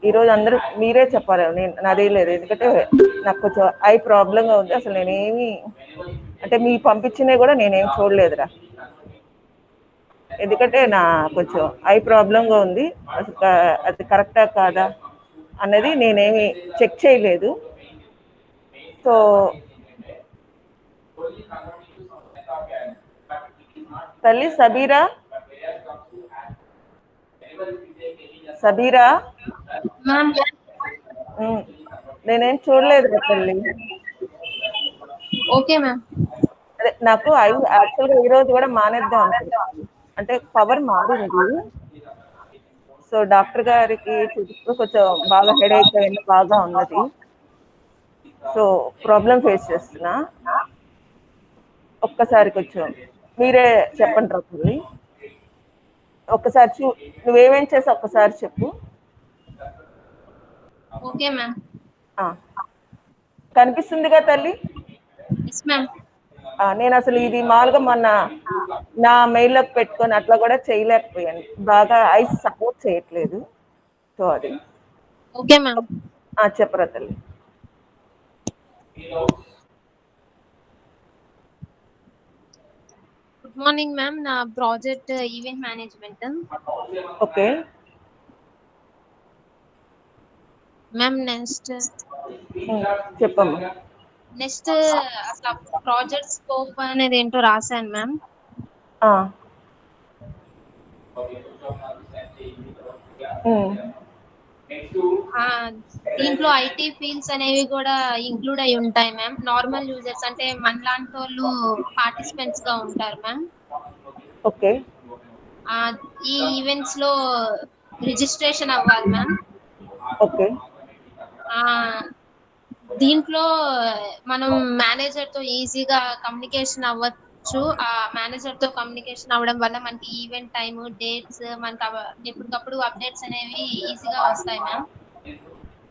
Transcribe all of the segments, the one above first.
ఈరోజు అందరూ మీరే చెప్పాలి, నేను నాదే లేదు. ఎందుకంటే నాకు కొంచెం ఐ ప్రాబ్లంగా ఉంది. అసలు నేనేమి అంటే మీ పంపించినవి కూడా నేనేం చూడలేదురా. ఎందుకంటే నా కొంచెం ఐ ప్రాబ్లంగా ఉంది. అసలు అది కరెక్టా కాదా అన్నది నేనేమి చెక్ చేయలేదు. సో తల్లి సబీరా, సబీరా నేనేం చూడలేదు తల్లి. Okay ma'am. అదే నాకు యాక్చువల్గా ఈ రోజు కూడా మానేద్దాం అనుకుంటున్నాను. అంటే పవర్ మారింది. సో డాక్టర్ గారికి చూపిస్తూ కొంచెం బాగా హెడేక్ అయింది, బాగా ఉన్నది. సో ప్రాబ్లం ఫేస్ చేస్తున్నా. ఒక్కసారి కొంచెం మీరే చెప్పండి డాక్టర్ని. ఒక్కసారి నువ్వేమేం చేసావు ఒక్కసారి చెప్పు. Okay ma'am. కనిపిస్తుందిగా తల్లి? Yes ma'am. నేను అసలు ఇది మామూలుగా మొన్న నా మెయిల్లోకి పెట్టుకొని అట్లా కూడా చేయలేకపోయాను. బాగా ఐస్ సపోర్ట్ చేయట్లేదు. సో అది ఓకే మ్యామ్. చెప్పరా తల్లి. Good morning ma'am. నా project event management. Okay ma'am next చెప్పమ్మా. నెక్స్ట్ అసలు ప్రాజెక్ట్ స్కోప్ అనేది ఏంటో రాశాను మ్యామ్. దీంట్లో ఐటీ ఫీల్డ్స్ అనేవి కూడా ఇంక్లూడ్ అయి ఉంటాయి మ్యామ్. నార్మల్ యూజర్స్ అంటే మనలాంటి వాళ్ళు పార్టిసిపెంట్స్ గా ఉంటారు మ్యామ్. ఓకే. ఈ ఈవెంట్స్ లో రిజిస్ట్రేషన్ అవ్వాలి మ్యామ్. ఓకే. దీంట్లో మనం మేనేజర్ తో ఈజీగా కమ్యూనికేషన్ అవ్వచ్చు. ఆ మేనేజర్ తో కమ్యూనికేషన్ అవ్వడం వల్ల మనకి ఈవెంట్ టైమ్, డేట్స్ మనకి ఎప్పటికప్పుడు అప్డేట్స్ అనేవి ఈజీగా వస్తాయి ma'am.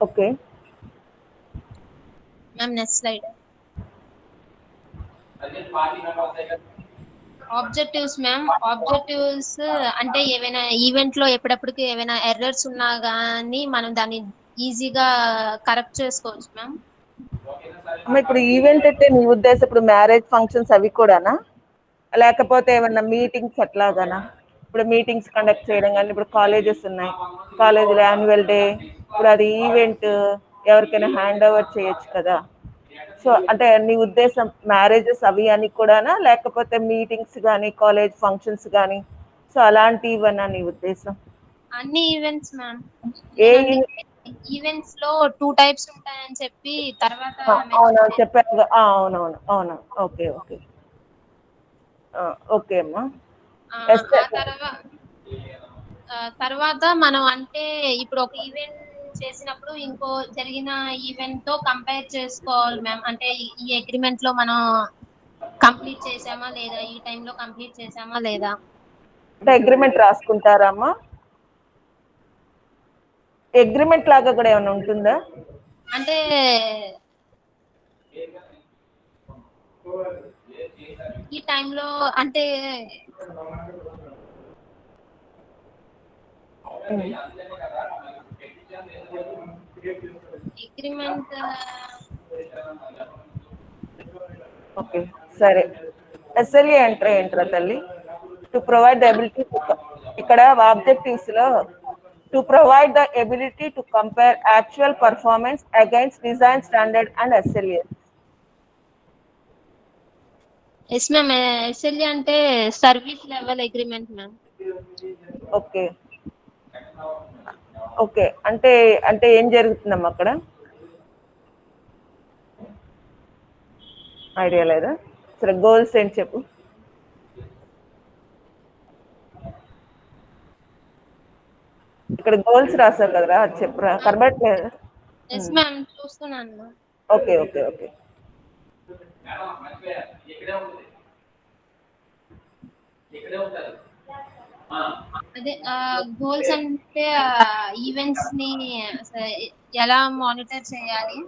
Okay ma'am next slide. Objectives ma'am. Objectives అంటే ఏవైనా ఈవెంట్ లో ఎప్పటికప్పుడు ఏవైనా ఎర్రర్స్ ఉన్నా గానీ మనం దాన్ని ఈజీగా కరెక్ట్ చేసుకోవచ్చు మ్యామ్. ఇప్పుడు ఈవెంట్ అంటే నీ ఉద్దేశం ఇప్పుడు మ్యారేజ్ ఫంక్షన్స్ అవి కూడానా, లేకపోతే ఏమన్నా మీటింగ్స్ అట్లాగానా? ఇప్పుడు మీటింగ్స్ కండక్ట్ చేయడం కానీ, ఇప్పుడు కాలేజెస్ ఉన్నాయి, కాలేజీలో యాన్యువల్ డే, ఇప్పుడు అది ఈవెంట్ ఎవరికైనా హ్యాండ్ ఓవర్ చేయొచ్చు కదా. సో అంటే నీ ఉద్దేశం మ్యారేజెస్ అవి అని కూడానా, లేకపోతే మీటింగ్స్ కానీ కాలేజ్ ఫంక్షన్స్ కానీ సో అలాంటివన్నా నీ ఉద్దేశం? అన్ని ఈవెంట్స్ మ్యామ్. ఏ ఈవెంట్స్ లో 2 టైప్స్ ఉంటాయని చెప్పి తర్వాత అవునవును చెప్పారు. అవునవును అవును. ఓకే ఓకే ఓకే అమ్మా. తర్వాత మనం అంటే ఇప్పుడు ఒక ఈవెంట్ చేసినప్పుడు ఇంకో జరిగిన ఈవెంట్ తో కంపేర్ చేసుకోవాలి మ్యామ్. అంటే ఈ అగ్రిమెంట్ లో మనం కంప్లీట్ చేసామా లేదా, ఈ టైంలో కంప్లీట్ చేసామా లేదా. అంటే అగ్రిమెంట్ రాసుకుంటారమ్మా? అగ్రిమెంట్ లాగా కూడా ఏమైనా ఉంటుందా? అంటే ఈ టైంలో అంటే అగ్రిమెంట్. ఓకే సరే. ఎస్ఎల్ఏ ఎంటర్ ఏంట్రా తల్లి? To provide the ability to, ఇక్కడ ఆబ్జెక్టివ్స్ లో to provide the ability to compare actual performance against design standard and SLA. Yes ma'am. SLA అంటే service level agreement ma'am. Okay okay అంటే అంటే ఏం జరుగుతుందమ్మా అక్కడ? ఐడియా లేదా? సరే గోల్స్ ఏంటి చెప్పు. ఇక్కడ గోల్స్ రాసావు కదరా, అది చెప్పురా. కనబడట్లేదు. ఎస్ మ్యామ్ చూస్తున్నాను. Okay okay okay. అదే గోల్స్ అంటే ఈవెంట్స్ ని ఎలా మానిటర్ చేయాలి.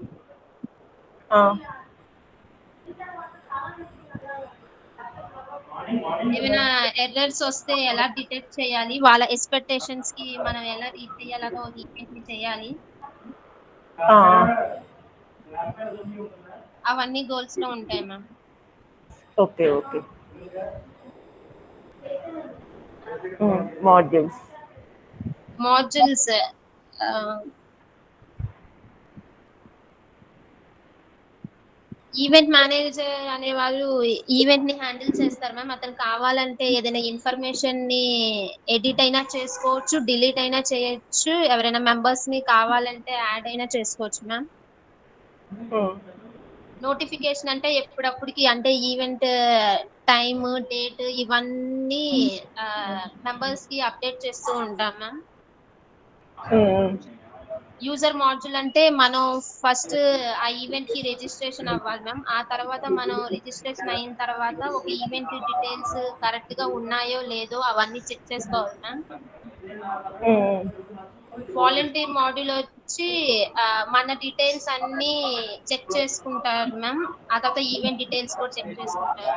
ఏమైనా ఎర్రర్స్ వస్తే ఎలా డిటెక్ట్ చేయాలి, వాళ్ళ ఎక్స్పెక్టేషన్స్ కి మనం ఎలా రీచ్ అయ్యేలాగా ఈవెంట్ ని చేయాలి, ఆ, అవన్నీ గోల్స్ లో ఉంటాయి ma'am. Okay okay. Modules modules event manager అనే వాళ్ళు ఈవెంట్ ని హ్యాండిల్ చేస్తారు మ్యామ్. అతను కావాలంటే ఏదైనా ఇన్ఫర్మేషన్ ని ఎడిట్ అయినా చేసుకోవచ్చు, డిలీట్ అయినా చేయొచ్చు, ఎవరైనా మెంబర్స్ ని కావాలంటే యాడ్ అయినా చేసుకోవచ్చు మ్యామ్. నోటిఫికేషన్ అంటే ఎప్పుడప్పుడుకి అంటే ఈవెంట్ టైమ్ డేట్ ఇవన్నీ మెంబర్స్ కి అప్డేట్ చేస్తూ ఉంటాం మ్యామ్. యూజర్ మాడ్యూల్ అంటే మనం ఫస్ట్ ఆ ఈవెంట్ కి రిజిస్ట్రేషన్ అవ్వాలి మ్యామ్. ఆ తర్వాత మనం రిజిస్ట్రేషన్ అయిన తర్వాత ఒక ఈవెంట్ డీటెయిల్స్ కరెక్ట్ గా ఉన్నాయో లేదో అవన్నీ చెక్ చేసుకోవాలి మ్యామ్. వాలంటీర్ మాడ్యూల్ వచ్చి మన డీటెయిల్స్ అన్ని చెక్ చేసుకుంటారు మ్యామ్. ఆ తర్వాత ఈవెంట్ డీటెయిల్స్ కూడా చెక్ చేసుకుంటారు.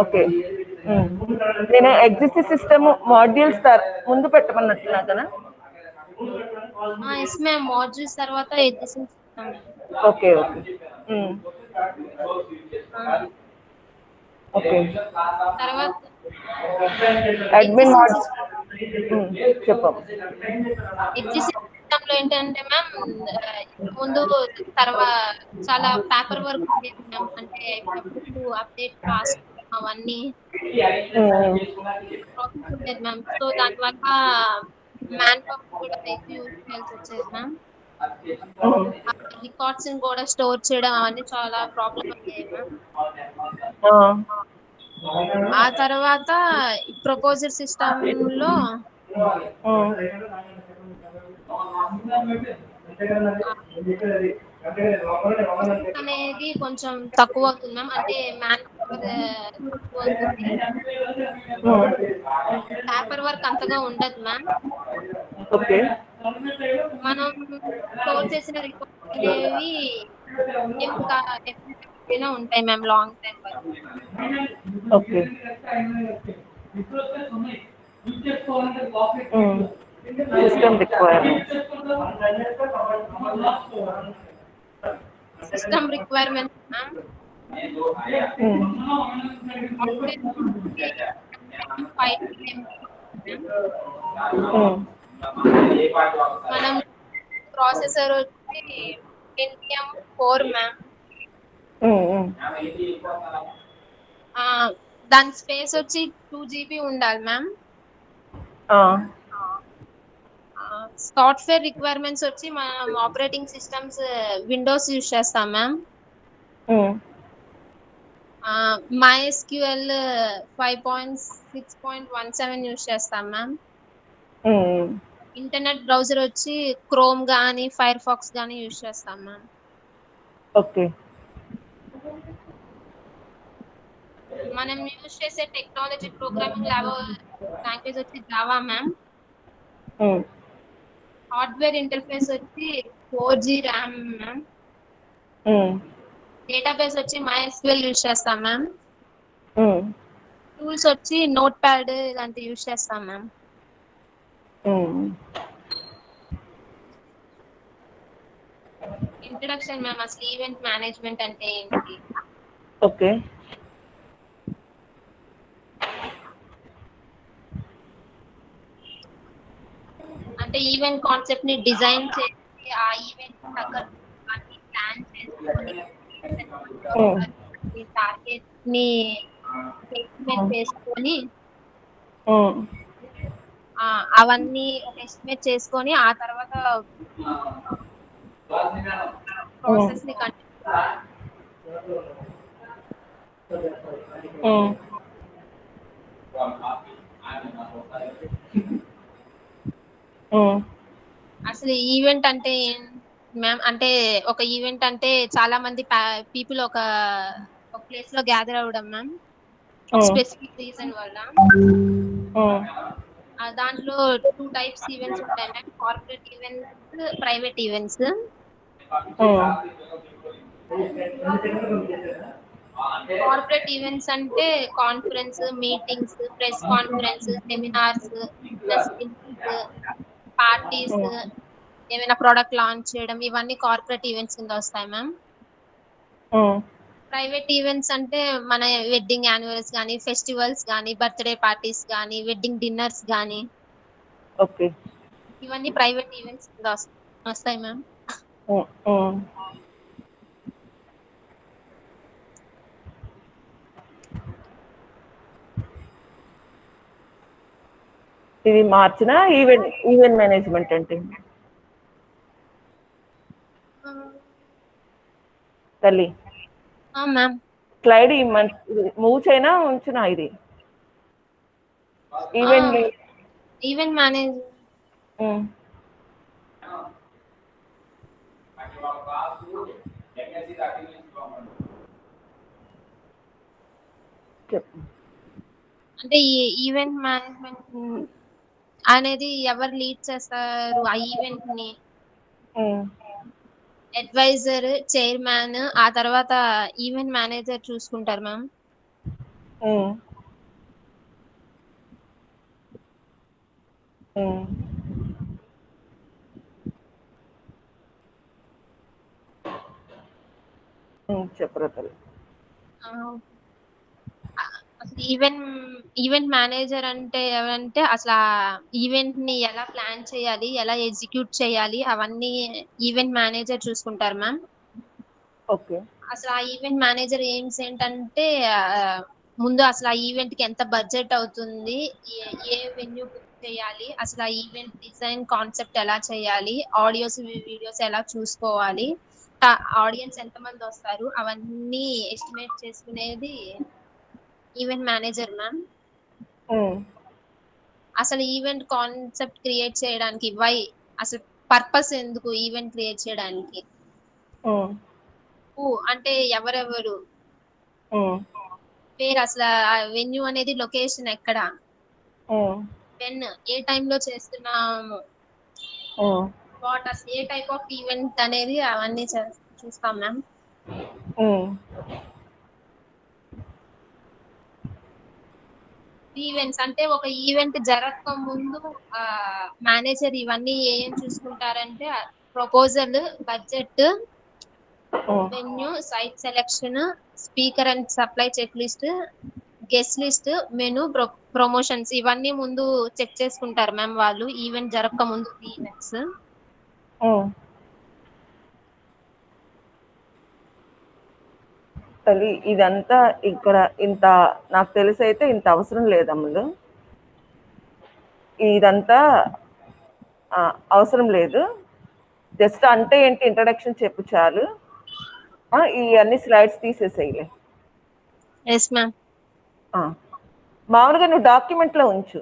ఓకే. నేను ఎగ్జిస్టింగ్ సిస్టమ్ మాడ్యూల్స్ ముందు పెట్టమన్నట్టు నాకనా? ఎస్ మ్యామ్, మాడ్యూల్స్ తర్వాత existing system. Okay okay. Okay. తర్వాత అడ్మిన్ ఎగ్జిస్టింగ్ మాడ్యూల్ చెప్పు. ఎగ్జిస్టింగ్ సిస్టమ్ లో ఏంటంటే మ్యామ్, ముందు తర్వాత చాలా పేపర్ వర్క్ ఉండేది మ్యామ్. అంటే ఎప్పుడప్పుడు అప్డేట్ రాసుకోవడం అవన్నీ ప్రాసెస్ ఉండేది మ్యామ్. సో దానివల్ల మ్యాన్ పవర్ కూడా ఎక్కువ యూజ్ చేయాల్సి వచ్చేది మ్యామ్. రికార్డ్స్ కూడా స్టోర్ చేయడం అవన్నీ చాలా ప్రాబ్లమ్ అయ్యాయి మ్యామ్. ఆ తర్వాత ప్రపోజల్ సిస్టమ్ లో అనేది కొంచెం తక్కువ అవుతుంది మ్యామ్. అంటే మ్యాన్ పవర్ తక్కువ అవుతుంది, పేపర్ వర్క్ అంతగా ఉండదు మ్యామ్. ఓకే. మనం స్టోర్ చేసిన రికార్డ్స్ అనేవి ఎప్పుడైనా ఉంటాయి మ్యామ్, లాంగ్ టైం వరకు. Okay. System requirements. System requirement ma'am, మనం ప్రాసెసర్ వచ్చి Pentium 4 మ్యామ్. దాని స్పేస్ వచ్చి 2 GB ఉండాలి మ్యామ్. సాఫ్ట్వేర్ రిక్వైర్మెంట్స్ వచ్చి మనం ఆపరేటింగ్ సిస్టమ్స్ విండోస్ యూజ్ చేస్తాం మ్యామ్. MySQL 5.6.17 యూజ్ చేస్తాం మ్యామ్. ఇంటర్నెట్ బ్రౌజర్ వచ్చి క్రోమ్ గానీ ఫైర్ ఫాక్స్ గానీ యూజ్ చేస్తాం మ్యామ్. ఓకే. మనం యూజ్ చేసే టెక్నాలజీ ప్రోగ్రామింగ్ లాంగ్వేజ్ వచ్చి జావా మ్యామ్. హార్డ్వేర్ ఇంటర్ఫేస్ వచ్చి 4G ర్యామ్ మ్యామ్. డేటాబేస్ వచ్చి MySQL యూజ్ చేస్తాం మ్యామ్. టూల్స్ వచ్చి నోట్ ప్యాడ్ ఇలాంటివి యూజ్ చేస్తాం మ్యామ్. ఇంట్రడక్షన్ మ్యామ్, అసలు ఈవెంట్ మేనేజ్మెంట్ అంటే ఏంటి? ఓకే. అంటే ఈవెంట్ కాన్సెప్ట్ ని డిజైన్ చేసి ఆ ఈవెంట్ తగ్గట్టు అన్ని ప్లాన్ చేసుకొని టార్గెట్ ని ఎస్టిమేట్ చేసుకొని అవన్నీ ఒక ఎస్టిమేట్ చేసుకొని ఆ తర్వాత ప్రాసెస్ ని కంటిన్యూ. అసలు ఈవెంట్ అంటే మ్యామ్, అంటే ఒక ఈవెంట్ అంటే చాలా మంది పీపుల్ ఒక ప్లేస్ లో గ్యాదర్ అవ్వడం మ్యామ్, స్పెసిఫిక్ రీజన్ వల్ల. దాంట్లో 2 టైప్స్ ఈవెంట్స్ ఉంటాయి ma'am, corporate events, private events. Corporate events అంటే conference, meetings, press conference, seminars, business meetings, parties, ఏమైనా ప్రొడక్ట్ లాంచ్ చేయడం, ఇవన్నీ కార్పొరేట్ ఈవెంట్స్ కింద వస్తాయి మ్యామ్. ప్రైవేట్ ఈవెంట్స్ అంటే మన వెడ్డింగ్ యానివర్సరీస్ కానీ, ఫెస్టివల్స్ కానీ, బర్త్డే పార్టీస్ కానీ, వెడ్డింగ్ డిన్నర్స్ కానీ, ఓకే. ఇవన్నీ ప్రైవేట్ ఈవెంట్స్ కింద వస్తాయి మ్యామ్. ఇది మార్చిన ఈవెంట్ మేనేజ్మెంట్ అంటే తల్లి మ్యామ్. స్లైడ్ మూవ్ చేయనా ఉంచునా ఇది ఈవెంట్ మేనేజ్ అంటే ఈ ఈవెంట్ మేనేజ్మెంట్ అనేది ఎవరు లీడ్ చేస్తారు ఆ ఈవెంట్ ని? అడ్వైజర్, చైర్మన్, ఆ తర్వాత ఈవెంట్ మేనేజర్ చూసుకుంటారు మ్యామ్. చెప్పరా తల్లి. అసలు ఈవెంట్ మేనేజర్ అంటే ఎవరంటే అసలు ఈవెంట్ ని ఎలా ప్లాన్ చేయాలి, ఎలా ఎగ్జిక్యూట్ చేయాలి, అవన్నీ ఈవెంట్ మేనేజర్ చూసుకుంటారు మ్యామ్. ఓకే. అసలు ఆ ఈవెంట్ మేనేజర్ ఎయిమ్స్ ఏంటంటే ముందు అసలు ఆ ఈవెంట్ కి ఎంత బడ్జెట్ అవుతుంది, ఏ వెన్యూ బుక్ చేయాలి, అసలు ఆ ఈవెంట్ డిజైన్ కాన్సెప్ట్ ఎలా చేయాలి, ఆడియోస్ వీడియోస్ ఎలా చూసుకోవాలి, ఆడియన్స్ ఎంతమంది వస్తారు, అవన్నీ ఎస్టిమేట్ చేసుకునేది ఈవెంట్ మేనేజర్ మ్యామ్. అసలు ఈవెంట్ కాన్సెప్ట్ క్రియేట్ చేయడానికి అసలు పర్పస్ ఎందుకు ఈవెంట్ క్రియేట్ చేయడానికి, అంటే ఎవరెవరు, పేరు, అసలు వెన్యూ అనేది లొకేషన్ ఎక్కడ, వెన్ ఏ టైంలో చేస్తున్నాము, వాట్ అసలు ఏ టైప్ ఆఫ్ ఈవెంట్ అనేది అవన్నీ చూస్తాం మ్యామ్. ఈవెంట్స్ అంటే ఒక ఈవెంట్ జరగక ముందు మేనేజర్ ఇవన్నీ ఏం చూసుకుంటారంటే proposal, budget, venue, site selection, speaker and supply check list, guest list, menu, promotions, ఇవన్నీ ముందు చెక్ చేసుకుంటారు మ్యామ్ వాళ్ళు ఈవెంట్ జరగక ముందు. ఈవెంట్స్ తల్లి ఇదంతా ఇక్కడ ఇంత నాకు తెలిసి అయితే ఇంత అవసరం లేదు అమ్ములు. ఇదంతా అవసరం లేదు. జస్ట్ అంటే ఏంటి ఇంట్రడక్షన్ చెప్పు చాలు. ఈ అన్ని స్లైడ్స్ తీసేసేయలే. Yes ma'am. మామూలుగా నువ్వు డాక్యుమెంట్ లో ఉంచు.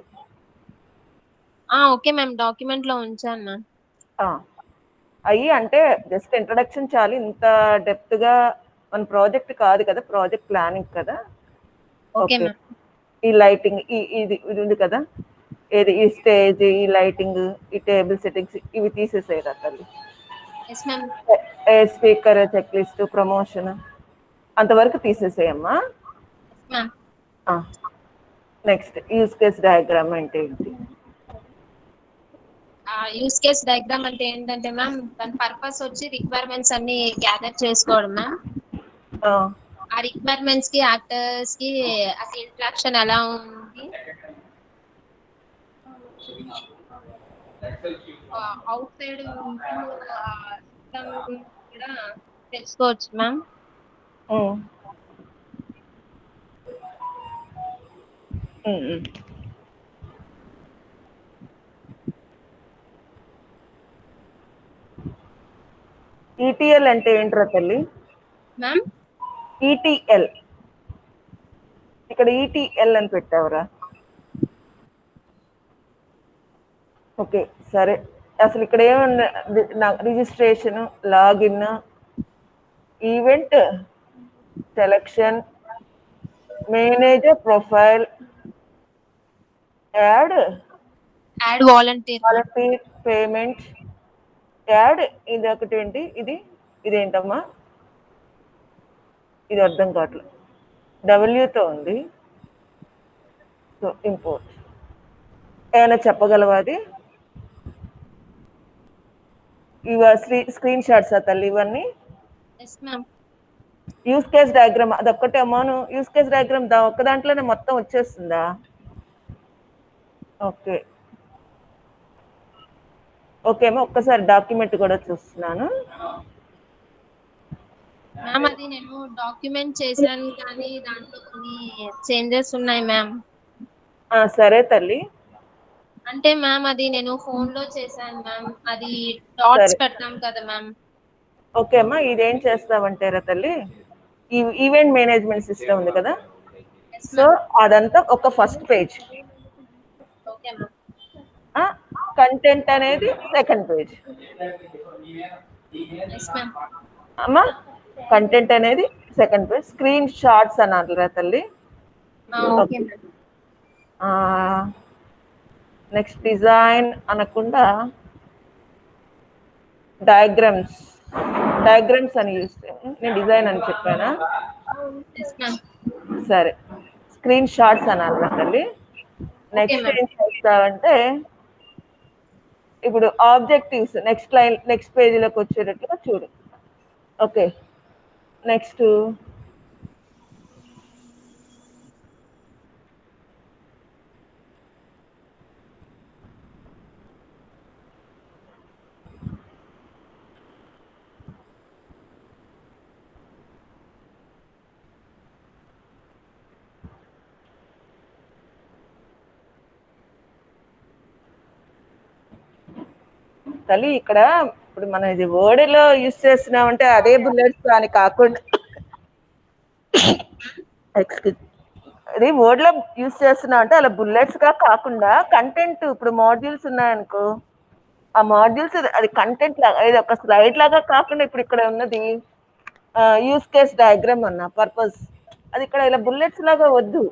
ఓకే మ్యామ్, డాక్యుమెంట్ లో ఉంచాను మ్యామ్. అయ్యి అంటే జస్ట్ ఇంట్రడక్షన్ చాలు. ఇంత డెప్త్ గా మన ప్రాజెక్ట్ కాదు కదా, ప్రాజెక్ట్ ప్లానింగ్ కదా. ఓకే. ఈ లైటింగ్ ఇది ఉంది కదా, ఏది ఈ స్టేజ్, ఈ లైటింగ్, ఈ టేబుల్ సెట్టింగ్స్, ఇవి తీసేసేయరా తల్లి. స్పీకర్, చెక్ లిస్ట్, ప్రమోషన్ అంతవరకు తీసేసేయమ్మా. నెక్స్ట్ యూజ్ కేస్ డయాగ్రామ్ అంటే ఏంటి? యూజ్ కేస్ డయాగ్రామ్ అంటే ఏంటంటే మ్యామ్, దాని పర్పస్ వచ్చి రిక్వైర్మెంట్స్ అన్ని గ్యాదర్ చేసుకోవడం మ్యామ్. ఆ రిక్వైర్మెంట్స్ కి యాక్టర్స్ కి అసలు ఇంట్రాక్షన్ ఎలా ఉంది, అవుట్ సైడ్ కూడా తెలుసుకోవచ్చు మ్యామ్. ఈటీఎల్ అంటే ఏంట్రా తల్లి? మ్యామ్ ఈటీఎల్, ఇక్కడ ఈటీఎల్ అని పెట్టావురా. ఓకే సరే. అసలు ఇక్కడ ఏమన్నా registration, login, event selection, manager profile, add volunteer, payment, add, ఇది ఒకటి ఏంటి, ఇదేంటమ్మా? ఇది అర్థం కావట్లేదు. డబ్ల్యూతో ఉంది. సో ఇంపోర్ట్ ఏమైనా చెప్పగలవా అది? స్క్రీన్ షాట్స్ తల్లి ఇవన్నీ. Yes ma'am. Use case diagram అదొక్కటే అమ్మాను. యూస్ కేస్ డయాగ్రామ్ ఒక్క దాంట్లోనే మొత్తం వచ్చేస్తుందా? ఓకే ఓకేమో ఒక్కసారి డాక్యుమెంట్ కూడా చూస్తున్నాను. మ్యామ్ అది నేను డాక్యుమెంట్ చేశాను కానీ దాంట్లో కొన్ని చేంజెస్ ఉన్నాయి మ్యామ్. సరే తల్లి. అంటే మ్యామ్ అది నేను ఫోన్ లో చేశాను మ్యామ్. అది డాట్స్ సరే పెట్టాం కదా మ్యామ్. ఓకే అమ్మా, ఇదేం చేస్తావంటారా తల్లి, ఈ ఈవెంట్ మేనేజ్మెంట్ సిస్టమ్ ఉంది కదా, ఎస్ సో మ్యామ్. అదంతా ఒక first page, okay ma'am. Content అనేది సెకండ్ పేజ్. Yes ma'am. అమ్మా కంటెంట్ అనేది సెకండ్ పేజ్. స్క్రీన్ షాట్స్ అన్నారు తల్లి. Okay ma'am. నెక్స్ట్ డిజైన్ అనకుండా డయాగ్రామ్స్ అని చూస్తే నేను డిజైన్ అని చెప్పానా? Yes ma'am. సరే స్క్రీన్ షాట్స్ అనాలి తల్లి. నెక్స్ట్ ఏం చేస్తావంటే ఇప్పుడు ఆబ్జెక్టివ్స్ నెక్స్ట్ పేజీలోకి వచ్చేటట్టుగా చూడు. ఓకే నెక్స్ట్ తల్లి ఇక్కడ ఇప్పుడు మనం ఇది వర్డ్ లో యూజ్ చేస్తున్నామంటే అదే బుల్లెట్స్ అని కాకుండా ఎక్స్క్యూజ్ ఇది వర్డ్ లో యూజ్ చేస్తున్నాం అంటే అలా బుల్లెట్స్ గా కాకుండా కంటెంట్ ఇప్పుడు మాడ్యూల్స్ ఉన్నాయనుకో, ఆ మాడ్యూల్స్ అది కంటెంట్ లాగా ఇది ఒక స్లైడ్ లాగా కాకుండా ఇప్పుడు ఇక్కడ ఉన్నది యూస్ కేస్ డయాగ్రామ్ అన్న పర్పస్, అది ఇక్కడ ఇలా బుల్లెట్స్ లాగా వద్దు.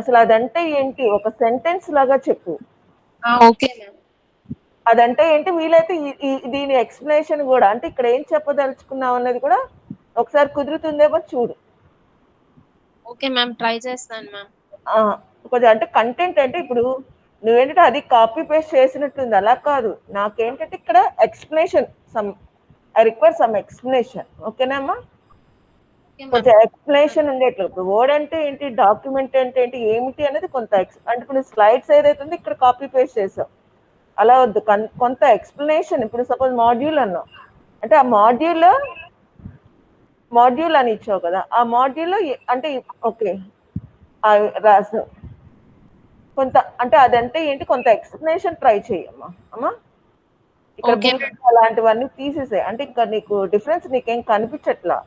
అసలు అదంటే ఏంటి ఒక సెంటెన్స్ లాగా చెప్పు. Okay ma'am. అదంటే ఏంటి వీలైతే దీని ఎక్స్ప్లెనేషన్ కూడా, అంటే ఇక్కడ ఏం చెప్పదలుచుకున్నావు అన్నది కూడా ఒకసారి కుదురుతుందేమో చూడు. ఓకే మ్యామ్, ట్రై చేస్తాను మ్యామ్. కొంచెం అంటే కంటెంట్ అంటే ఇప్పుడు నువ్వేంటంటే అది కాపీ పేస్ట్ చేసినట్టుంది, అలా కాదు. నాకేంటంటే ఇక్కడ explanation I require some explanation. ఓకేనామ్మా? కొంచెం ఎక్స్ప్లెనేషన్ ఉండేట్లు. ఇప్పుడు వర్డ్ అంటే ఏంటి, డాక్యుమెంట్ అంటే ఏంటి, ఏమిటి అనేది కొంత అంటే ఇప్పుడు స్లైడ్స్ ఏదైతే ఉందో ఇక్కడ కాపీ పేస్ట్ చేసావు, అలా వద్దు. కొంత ఎక్స్ప్లెనేషన్. ఇప్పుడు సపోజ్ మాడ్యూల్ అన్నావు అంటే ఆ మాడ్యూల్ అని ఇచ్చావు కదా, ఆ మాడ్యూల్లో అంటే ఓకే రాసావు కొంత, అంటే అదంటే ఏంటి కొంత ఎక్స్ప్లెనేషన్ ట్రై చేయమ్మా. అమ్మా ఇక్కడ అలాంటివన్నీ తీసేసాయి, అంటే ఇంకా నీకు డిఫరెన్స్ నీకేం కనిపించట్లా.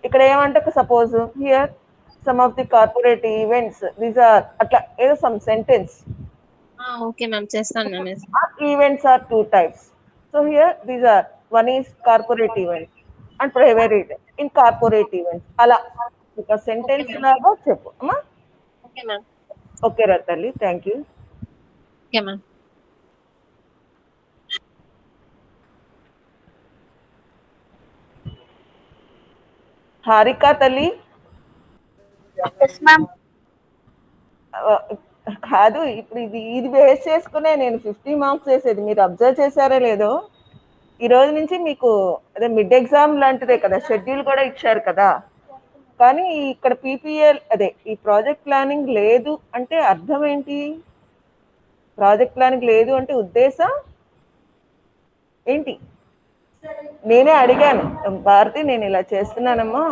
ఇక్కడ ఏమంటే suppose here some of the corporate events these are అట్లా ఏదో సమ్ సెంటెన్స్. ఓకే మ్యామ్, చేస్తాను ma'am. Events are 2 types. So here these are, one is corporate events and private in corporate events. అలా ఒక sentence లాగా చెప్పు అమ్మా. Okay ma'am. Okay రా తల్లి, thank you. Okay ma'am. Harika తల్లి. కాదు ఇప్పుడు ఇది బేస్ చేసుకునే నేను 50 మార్క్స్ వేసేది, మీరు అబ్జర్వ్ చేశారో లేదో. ఈ రోజు నుంచి మీకు అదే మిడ్ ఎగ్జామ్ లాంటిదే కదా, షెడ్యూల్ కూడా ఇచ్చారు కదా. కానీ ఇక్కడ పీపీఎల్ అదే ఈ ప్రాజెక్ట్ ప్లానింగ్ లేదు అంటే అర్థం ఏంటి? ప్రాజెక్ట్ ప్లానింగ్ లేదు అంటే ఉద్దేశం ఏంటి? నేనే అడిగాను భారతి, నేను ఇలా చేస్తున్నానమ్మా,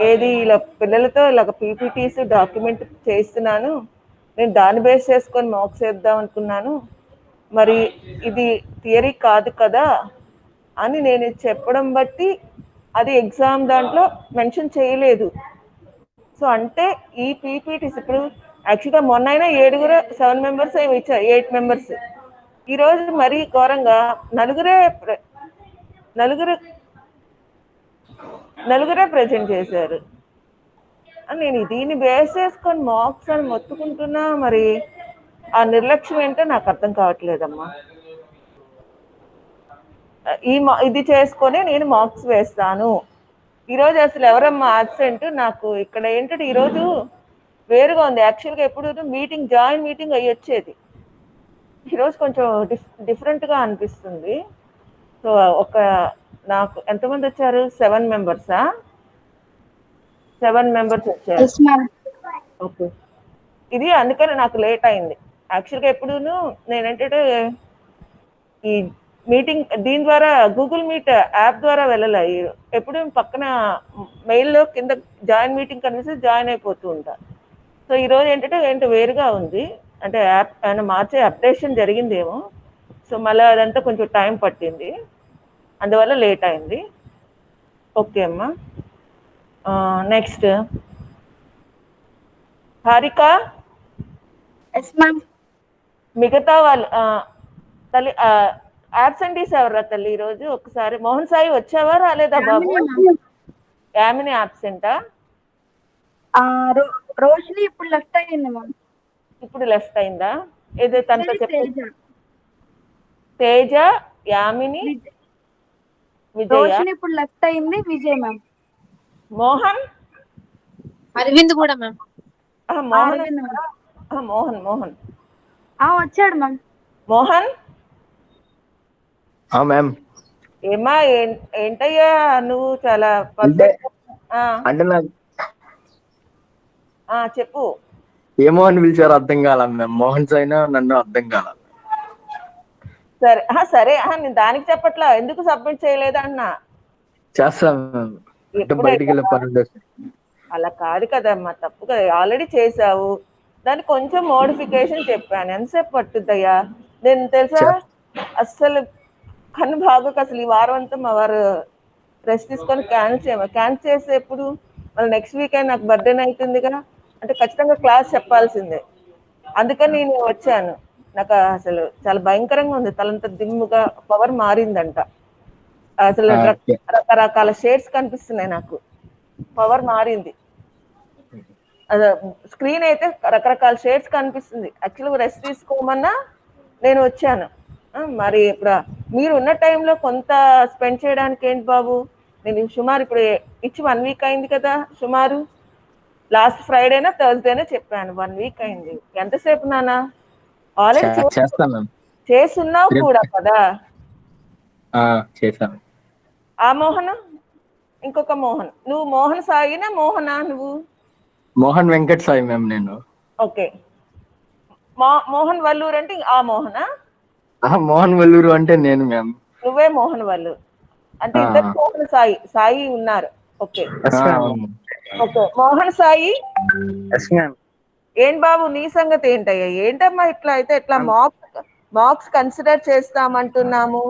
ఏది ఇలా పిల్లలతో ఇలాగ పీపీటీస్ డాక్యుమెంట్ చేస్తున్నాను, నేను దాన్ని బేస్ చేసుకొని మార్క్స్ వేద్దాం అనుకున్నాను, మరి ఇది థియరీ కాదు కదా అని నేను చెప్పడం బట్టి అది ఎగ్జామ్ దాంట్లో మెన్షన్ చేయలేదు. సో అంటే ఈ పీపీటీస్ ఇప్పుడు యాక్చువల్గా మొన్నైనా 7 members ఏమి ఇచ్చారు, 8 members. ఈరోజు మరీ ఘోరంగా నలుగురే ప్రజెంట్ చేశారు. నేను దీన్ని బేస్ చేసుకొని మార్క్స్ అని మొత్తుకుంటున్నా, మరి ఆ నిర్లక్ష్యం ఏంటో నాకు అర్థం కావట్లేదమ్మా. ఇది చేసుకొని నేను మార్క్స్ వేస్తాను, ఈరోజు అసలు ఎవరమ్మా అబ్సెంట్? నాకు ఇక్కడ ఏంటంటే ఈరోజు వేరుగా ఉంది. యాక్చువల్గా ఎప్పుడు మీటింగ్ జాయిన్ మీటింగ్ అయ్యి వచ్చేది. ఈరోజు కొంచెం డిఫరెంట్గా అనిపిస్తుంది. సో ఒక నాకు ఎంతమంది వచ్చారు? 7 మెంబర్సా? 7 మెంబర్స్ వచ్చారు. Yes ma'am. ఓకే. ఇది అందుకని నాకు లేట్ అయింది. యాక్చువల్గా ఎప్పుడూను నేనేంటంటే ఈ మీటింగ్ దీని ద్వారా గూగుల్ మీట్ యాప్ ద్వారా వెళ్ళలే. ఎప్పుడు పక్కన మెయిల్లో కింద జాయిన్ మీటింగ్ కనిపిస్తే జాయిన్ అయిపోతూ ఉంటా. సో ఈరోజు ఏంటంటే వేరుగా ఉంది. అంటే యాప్ ఏమైనా మార్చే అప్డేషన్ జరిగిందేమో. సో మళ్ళీ అదంతా కొంచెం టైం పట్టింది, అందువల్ల లేట్ అయింది. ఓకే అమ్మా. నెక్స్ట్ హారిక. Yes ma'am. మిగతా వాళ్ళు తల్లి యాబ్సెంటీస్ ఎవర్రా తల్లి ఈరోజు? ఒకసారి మోహన్ సాయి వచ్చావా రాలేదా బాబు? యామిని యాబ్సెంటా? రోషిని ఇప్పుడు లెఫ్ట్ అయ్యింది మ్యామ్. ఇప్పుడు లెఫ్ట్ అయిందా? ఏదో తనతో చెప్పు. తేజ, తేజ, యామిని, విజయ. రోషిని ఇప్పుడు లెఫ్ట్ అయింది. విజయ్ మ్యామ్. మోహన్. అరవింద్ కూడా మ్యామ్. మోహన్ అరవింద్ మ్యామ్. మోహన్ మోహన్ వచ్చాడు మ్యామ్. మోహన్. మ్యామ్. ఏమా ఏంటయ్యా నువ్వు చాలా అంటే పర్ఫెక్ట్. నాకు చెప్పు. ఏమో అని పిలిచారు, అర్థం కాల మ్యామ్. మోహన్ సైనా నన్ను అర్థం కాల. సరే సరే, నేను దానికి చెప్పట్లా, ఎందుకు సబ్మిట్ చేయలేదు అన్నా. చేస్తాం మ్యామ్, బయటికి వెళ్ళే పని ఉండదు. అలా కాదు కదమ్మా, తప్పు కదా, ఆల్రెడీ చేసావు. దానికి కొంచెం మోడిఫికేషన్ చెప్పాను. ఎంతసేపు పట్టుద్దయ్యా? నేను తెలుసా అస్సలు కన్ను బాగోక అసలు ఈ వారం అంతా మా వారు రెస్ట్ తీసుకొని క్యాన్సిల్ చేస్తే ఎప్పుడు మళ్ళీ నెక్స్ట్ వీకెండ్ నాకు బర్త్డే అవుతుంది కదా, అంటే ఖచ్చితంగా క్లాస్ చెప్పాల్సిందే. అందుకని నేను వచ్చాను. నాకు అసలు చాలా భయంకరంగా ఉంది, తలంతా దిమ్ముగా, పవర్ మారిందంట. అసలు రకరకాల షేడ్స్ కనిపిస్తున్నాయి నాకు, పవర్ మారింది. స్క్రీన్ అయితే రకరకాల షేడ్స్ కనిపిస్తుంది. యాక్చువల్గా రెస్ట్ తీసుకోమన్నా నేను వచ్చాను. మరి ఇప్పుడు మీరు ఉన్న టైంలో కొంత స్పెండ్ చేయడానికి ఏంటి బాబు? నేను సుమారు ఇప్పుడు ఇచ్చి 1 వీక్ అయింది కదా, సుమారు లాస్ట్ ఫ్రైడేనా థర్స్డేనా చెప్పాను. 1 వీక్ అయింది. ఎంతసేపు నానా? ఆల్రెడీ చేస్తున్నావు కూడా కదా. చేశాను. ఆ మోహన్, ఇంకొక మోహన్. నువ్వు మోహన్ సాయినా మోహనా? నువ్వు మోహన్ వెంకట్ సాయి మ్యామ్. నేను ఓకే. మోహన్ వల్లూరు అంటే ఆ మోహనా? మోహన్ వల్లూరు అంటే నేను మ్యామ్. నువ్వే మోహన్ వల్లూరు అంటే ఇద్దరు మోహన్ సాయి ఉన్నారు. Okay okay. మోహన్ సాయి. ఏం బాబు నీ సంగతి ఏంటయ్యా? ఏంటమ్మా ఇట్లా అయితే ఎట్లా? మార్క్స్ కన్సిడర్ చేస్తామంటున్నాము.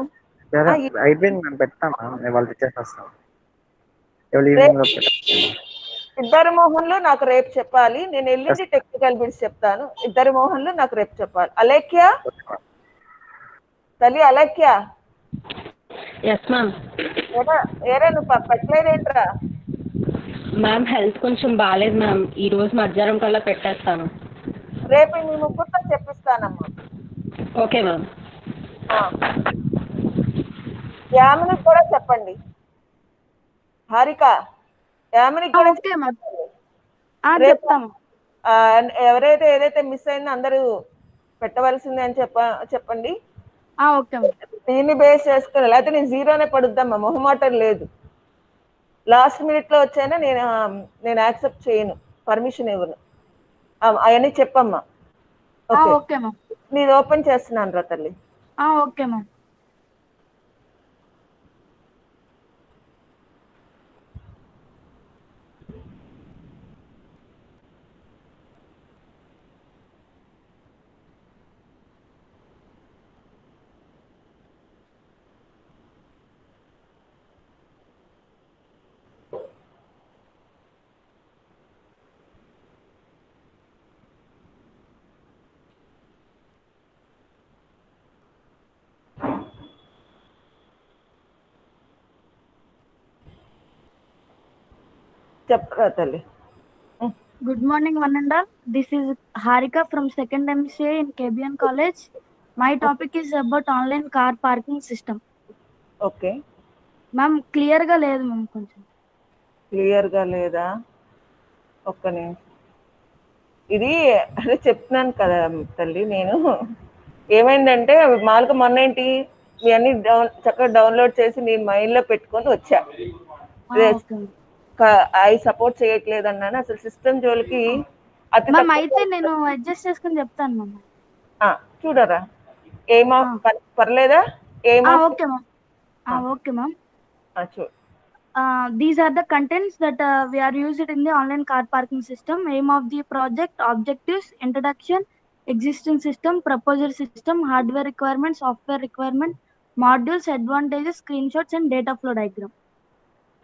ఇద్దరు మోహన్లు నాకు రేపు చెప్పాలి. నేను ఎల్లుండి టెక్నికల్ బిట్స్ చెప్తాను. ఇద్దరు మోహన్లు నాకు రేపు చెప్పాలి. అలేఖ్య తల్లి, అలేఖ్య. Yes ma'am. ఏరా నువ్వు పెట్టలేదేంట్రా? మ్యామ్ హెల్త్ కొంచెం బాగాలేదు మ్యామ్, ఈ రోజు మధ్యాహ్నం కల్లా పెట్టేస్తాను. రేపు మీ ముగ్గురితో చెప్పిస్తానమ్మా. Okay ma'am. యామినికి కూడా చెప్పండి. హారిక, యామినికి కూడా చెప్తాము. ఎవరైతే ఏదైతే మిస్ అయిందో అందరూ పెట్టవలసిందే అని చెప్పండి. ఓకే. దీన్ని బేస్ చేసుకుని, లేకపోతే నేను జీరోనే పడుద్దామా, మొహమాటం లేదు. లాస్ట్ మినిట్ లో వచ్చాయినా నేను యాక్సెప్ట్ చేయను, పర్మిషన్ ఇవ్వను. అవన్నీ చెప్పమ్మా. ఓకే, నీది ఓపెన్ చేస్తున్నాను రా తల్లి. Okay ma'am. చెప్పరా తల్లి. Good morning, one and all. This is Harika from 2nd MCA in KBN College. My topic is about online car parking system. Okay ma'am clear గా లేదు మ్యామ్ కొంచెం. క్లియర్గా లేదా? ఒక్క నిమిషం. ఇది అదే చెప్తున్నాను కదా తల్లి, నేను ఏమైందంటే మామూలుగా మొన్నేంటి మీ అన్ని చక్కగా డౌన్లోడ్ చేసి నీ మైండ్లో పెట్టుకొని వచ్చా. ఓకే ఐ సపోర్ట్ చేయట్లేదు అన్నాను. అసలు సిస్టమ్ జోలికి అతి మ్యామ్. తక్కువ అయితే నేను అడ్జస్ట్ చేసుకుని చెప్తాను మ్యామ్. చూడరా ఏమా పర్లేదా? ఏమా ఓకే మ్యామ్. Okay ma'am. చూడు. These are the contents that we are used in the online car parking system. Aim of the project, objectives, introduction, existing system, proposal system, hardware requirement, software requirement, modules, advantages, screenshots, and data flow diagram.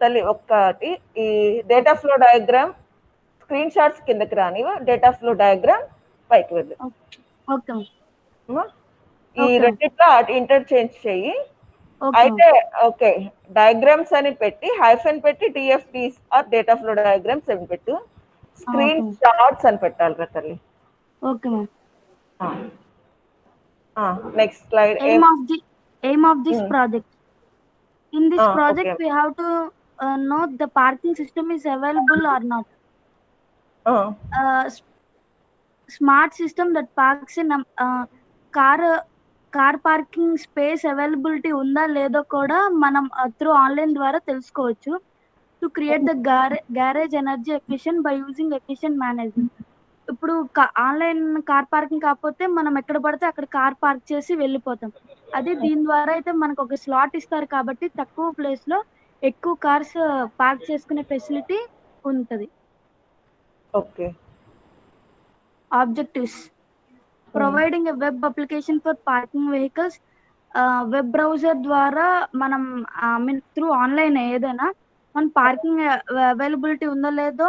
తల్లి ఒక్కటి, ఈ data flow diagram screen shots కిందకి రానివా, data flow diagram పైకి వెళ్ళు. Okay ma'am. ఈ రెండిట్లో interchange చెయ్యి. Okay అయితే ఓకే, డయాగ్రామ్స్ అని పెట్టి హైఫెన్ పెట్టి డిఎఫ్డి ఆర్ డేటా ఫ్లో డయాగ్రామ్స్ అని పెట్టు. స్క్రీన్ షాట్స్ అని పెట్టాలి కదా తల్లి. Okay ma'am. Next slide. Aim of this project. In this project, okay. we have to know the parking system is available or not. Smart system that parks in car parking space availability ఉందా లేదో కూడా మనం through online ద్వారా తెలుసుకోవచ్చు. To create the garage energy efficient by using efficient management. ఇప్పుడు online car parking కాకపోతే మనం ఎక్కడ పడితే అక్కడ కార్ పార్క్ చేసి వెళ్ళిపోతాం. అది దీని ద్వారా అయితే మనకు ఒక స్లాట్ ఇస్తారు కాబట్టి తక్కువ ప్లేస్ లో ఎక్కువ కార్స్ పార్క్ చేసుకునే ఫెసిలిటీ ఉంటది. Okay. Objectives: providing a web application for parking vehicles. Web browser ద్వారా మనం త్రూ ఆన్లైన్ ఏదైనా మన పార్కింగ్ అవైలబిలిటీ ఉందో లేదో,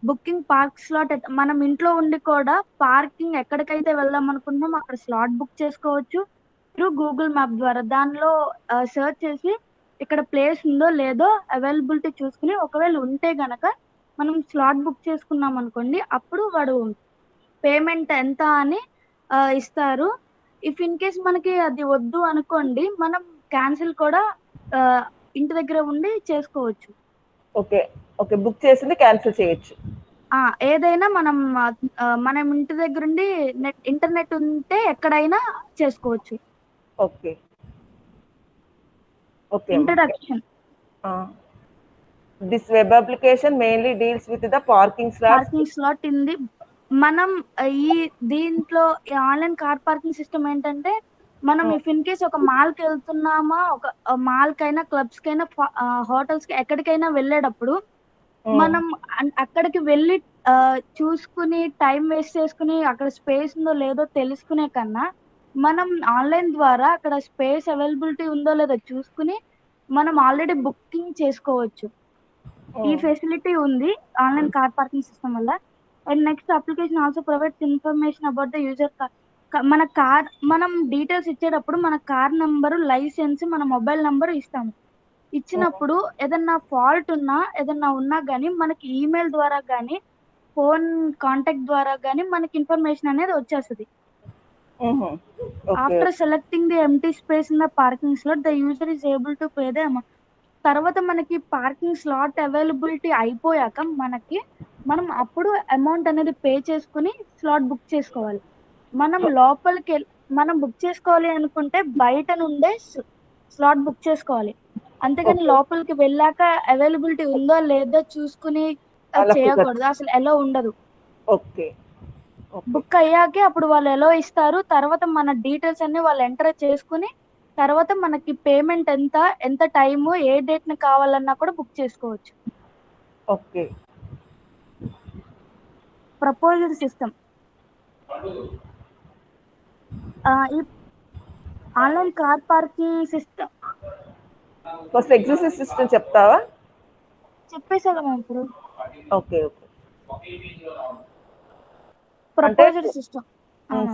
బుకింగ్ పార్క్ స్లాట్. మనం ఇంట్లో ఉండి కూడా పార్కింగ్ ఎక్కడికైతే వెళ్దాం అనుకుంటున్నాం అక్కడ స్లాట్ బుక్ చేసుకోవచ్చు త్రూ గూగుల్ మ్యాప్ ద్వారా. దానిలో సెర్చ్ చేసి ఇక్కడ ప్లేస్ ఉందో లేదో అవైలబిలిటీ చూసుకుని, ఒకవేళ ఉంటే గనక మనం స్లాట్ బుక్ చేసుకున్నాం అనుకోండి, అప్పుడు వాడు పేమెంట్ ఎంత అని ఇస్తారు. ఇఫ్ ఇన్ కేస్ మనకి అది వద్దు అనుకోండి, మనం క్యాన్సిల్ కూడా ఇంటి దగ్గర ఉండి చేసుకోవచ్చు. ఓకే ఓకే, బుక్ చేసింది క్యాన్సిల్ చేయొచ్చు. ఏదైనా మనం ఇంటి దగ్గర ఉండి ఇంటర్నెట్ ఉంటే ఎక్కడైనా చేసుకోవచ్చు. Okay okay. Introduction: this web application mainly deals with the parking slot in the. మనం దీంట్లో ఆన్లైన్ కార్ పార్కింగ్ సిస్టమ్ ఏంటంటే, మనం ఇఫ్ ఇన్ కేస్ ఒక మాల్ కి వెళ్తున్నామా, ఒక మాల్ కైనా క్లబ్స్ కైనా హోటల్స్ కి ఎక్కడికైనా వెళ్ళేటప్పుడు మనం అక్కడికి వెళ్ళి చూసుకుని టైం వేస్ట్ చేసుకుని అక్కడ స్పేస్ ఉందో లేదో తెలుసుకునే కన్నా, మనం ఆన్లైన్ ద్వారా అక్కడ స్పేస్ అవైలబిలిటీ ఉందో లేదో చూసుకుని మనం ఆల్రెడీ బుకింగ్ చేసుకోవచ్చు. ఈ ఫెసిలిటీ ఉంది ఆన్లైన్ కార్ పార్కింగ్ సిస్టమ్ వల్ల. And next, application also provides information about the user. మనం డీటెయిల్స్ ఇచ్చేటప్పుడు మన కార్ నంబరు, లైసెన్స్, మన మొబైల్ నంబర్ ఇస్తాము. ఇచ్చినప్పుడు ఏదన్నా ఫాల్ట్ ఉన్నా కానీ మనకి ఈమెయిల్ ద్వారా కానీ ఫోన్ కాంటాక్ట్ ద్వారా కానీ మనకి ఇన్ఫర్మేషన్ అనేది వచ్చేస్తుంది. After selecting the empty space in the parking slot, the user is able to pay the amount. తర్వాత మనకి పార్కింగ్ స్లాట్ అవైలబిలిటీ అయిపోయాక మనం అప్పుడు అమౌంట్ అనేది పే చేసుకుని స్లాట్ బుక్ చేసుకోవాలి. మనం బుక్ చేసుకోవాలి అనుకుంటే బయట నుండే స్లాట్ బుక్ చేసుకోవాలి. అంతేగాని లోపలికి వెళ్ళాక అవైలబిలిటీ ఉందో లేదో చూసుకుని చేయకూడదు. అసలు ఎలా ఉండదు. ఓకే. బుక్ అయ్యాకే అప్పుడు వాళ్ళు ఎలా ఇస్తారు. తర్వాత మన డీటెయిల్స్ అన్ని వాళ్ళు ఎంటర్ చేసుకుని తర్వాత మనకి పేమెంట్ ఎంత టైము, ఏ డేట్ ని కావాలన్నా కూడా బుక్ చేసుకోవచ్చు. ఓకే. ప్రపోజల్ సిస్టమ్: ఈ online car parking system first existing system చెప్తావా? చెప్పేసాను మ్యామ్ ఇప్పుడు. Okay okay. ప్రపోజల్ సిస్టమ్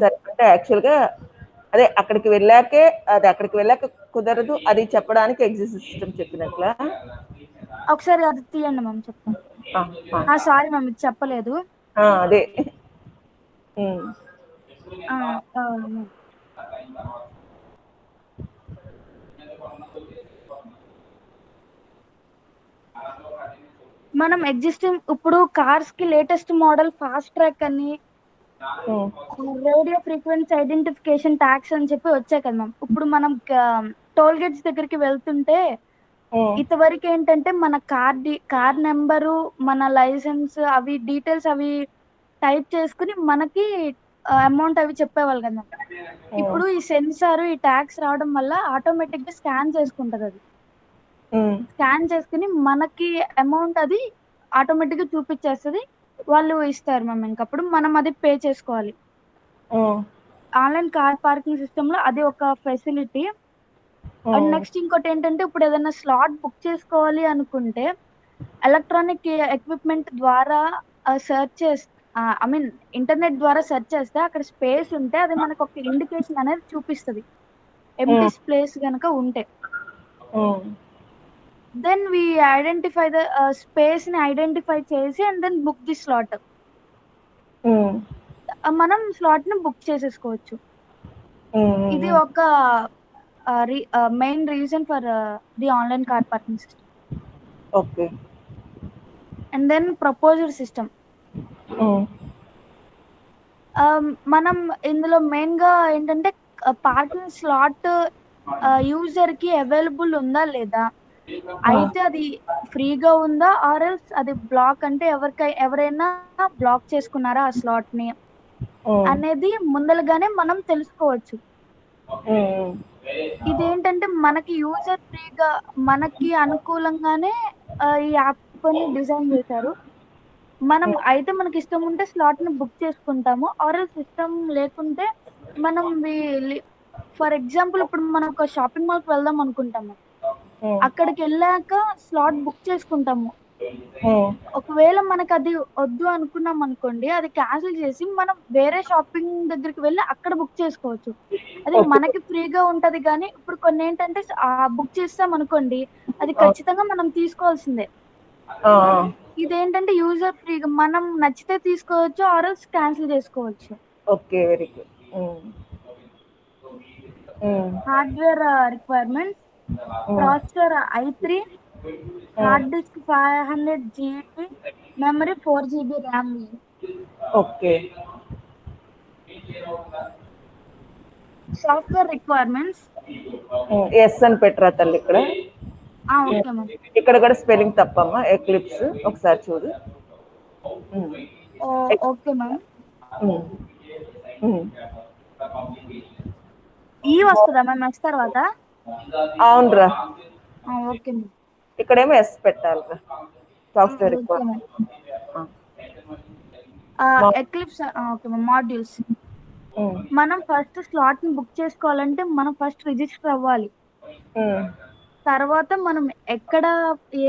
సరే, అంటే యాక్చువల్గా అక్కడికి వెళ్ళాక కుదరదు అది చెప్పడానికి ఎగ్జిస్టింగ్ సిస్టమ్ చెప్పినట్లా. ఒకసారి అది తీయండి మ్యామ్, చెప్తాను. సారీ మ్యామ్, ఇది చెప్పలేదు. అదే. మనం ఎగ్జిస్టింగ్ ఇప్పుడు కార్స్ కి లేటెస్ట్ మోడల్ ఫాస్ట్ ట్రాక్ అని రేడియో ఫ్రీక్వెన్సీ ఐడెంటిఫికేషన్ ట్యాక్స్ అని చెప్పి వచ్చాయి కదా మ్యామ్. ఇప్పుడు మనం టోల్ గేట్స్ దగ్గరికి వెళ్తుంటే ఇంతవరకు ఏంటంటే మన కార్ నెంబరు, మన లైసెన్స్ అవి డీటెయిల్స్ అవి టైప్ చేసుకుని మనకి అమౌంట్ అవి చెప్పేవాళ్ళు కదా మ్యామ్. ఇప్పుడు ఈ సెన్సార్ ఈ ట్యాక్స్ రావడం వల్ల ఆటోమేటిక్ గా స్కాన్ చేసుకుంటది. అది స్కాన్ చేసుకుని మనకి అమౌంట్ అది ఆటోమేటిక్ గా చూపించేస్తుంది. వాళ్ళు ఇస్తారు మ్యామ్. ఇంకప్పుడు మనం అది పే చేసుకోవాలి. ఆన్లైన్ కార్ పార్కింగ్ సిస్టమ్ లో అది ఒక ఫెసిలిటీ. అండ్ నెక్స్ట్ ఇంకోటి ఏంటంటే ఇప్పుడు ఏదైనా స్లాట్ బుక్ చేసుకోవాలి అనుకుంటే ఎలక్ట్రానిక్ ఎక్విప్మెంట్ ద్వారా సెర్చ్ చేస్తే ఐ మీన్ ఇంటర్నెట్ ద్వారా సెర్చ్ చేస్తే అక్కడ స్పేస్ ఉంటే అది మనకు ఒక ఇండికేషన్ అనేది చూపిస్తుంది. ఎంటీ స్పేస్ కనుక ఉంటే then we identify the space ని ఐడెంటిఫై చేసి and then book the slot. మనం స్లాట్ ని బుక్ చేసేసుకోవచ్చు. ఇది ఒక main reason for the online car parking system. Okay. And then proposal system. మనం ఇందులో మెయిన్ గా ఏంటంటే పార్కింగ్ స్లాట్ యూజర్ కి అవైలబుల్ ఉందా లేదా, అయితే అది ఫ్రీగా ఉందా ఆర్ ఎల్స్ అది బ్లాక్ అంటే ఎవరైనా బ్లాక్ చేసుకున్నారా ఆ స్లాట్ ని అనేది ముందలుగానే మనం తెలుసుకోవచ్చు. ఇదేంటంటే మనకి యూజర్ ఫ్రీగా మనకి అనుకూలంగానే ఈ యాప్ ని డిజైన్ చేశారు. మనం అయితే మనకి ఇష్టం ఉంటే స్లాట్ ని బుక్ చేసుకుంటాము, ఆర్ సిస్టమ్ లేకుంటే మనం ఫర్ ఎగ్జాంపుల్ ఇప్పుడు మనం ఒక షాపింగ్ మాల్ కి వెళ్దాం అనుకుంటాము, అక్కడికి వెళ్ళాక స్లాట్ బుక్ చేసుకుంటాము. ఒకవేళ మనకు అది వద్దు అనుకున్నాం అనుకోండి, అది క్యాన్సిల్ చేసి మనం వేరే షాపింగ్ దగ్గరికి వెళ్ళి అక్కడ బుక్ చేసుకోవచ్చు. అది మనకి ఫ్రీగా ఉంటది. కానీ ఇప్పుడు కొన్ని ఏంటంటే బుక్ చేస్తాం అనుకోండి, అది ఖచ్చితంగా మనం తీసుకోవాల్సిందే. ఇదేంటంటే యూజర్ ఫ్రీగా మనం నచ్చితే తీసుకోవచ్చు ఆర్ క్యాన్సిల్ చేసుకోవచ్చు. Okay, very good. Hardware requirements, processor i3, hard disk 500 GB, memory 4 GB RAM. Okay. Software requirements S అని పెట్టరా తల్లి ఇక్కడ? Okay ma'am. ఇక్కడ కూడా స్పెల్లింగ్ తప్పమ్మా. ఎక్లిప్స్ ఒకసారి చూడు. Okay ma'am. ఈ వస్తుందా మ్యామ్ ఎస్ తర్వాత? అవునరా, ఓకే మ్యామ్. ఇక్కడేమో ఎస్ పెట్టాలిరా. Software requirement. Eclipse okay ma'am. Modules. మనం ఫస్ట్ స్లాట్ ని బుక్ చేసుకోవాలంటే మనం ఫస్ట్ రిజిస్టర్ అవ్వాలి. తర్వాత మనం ఎక్కడ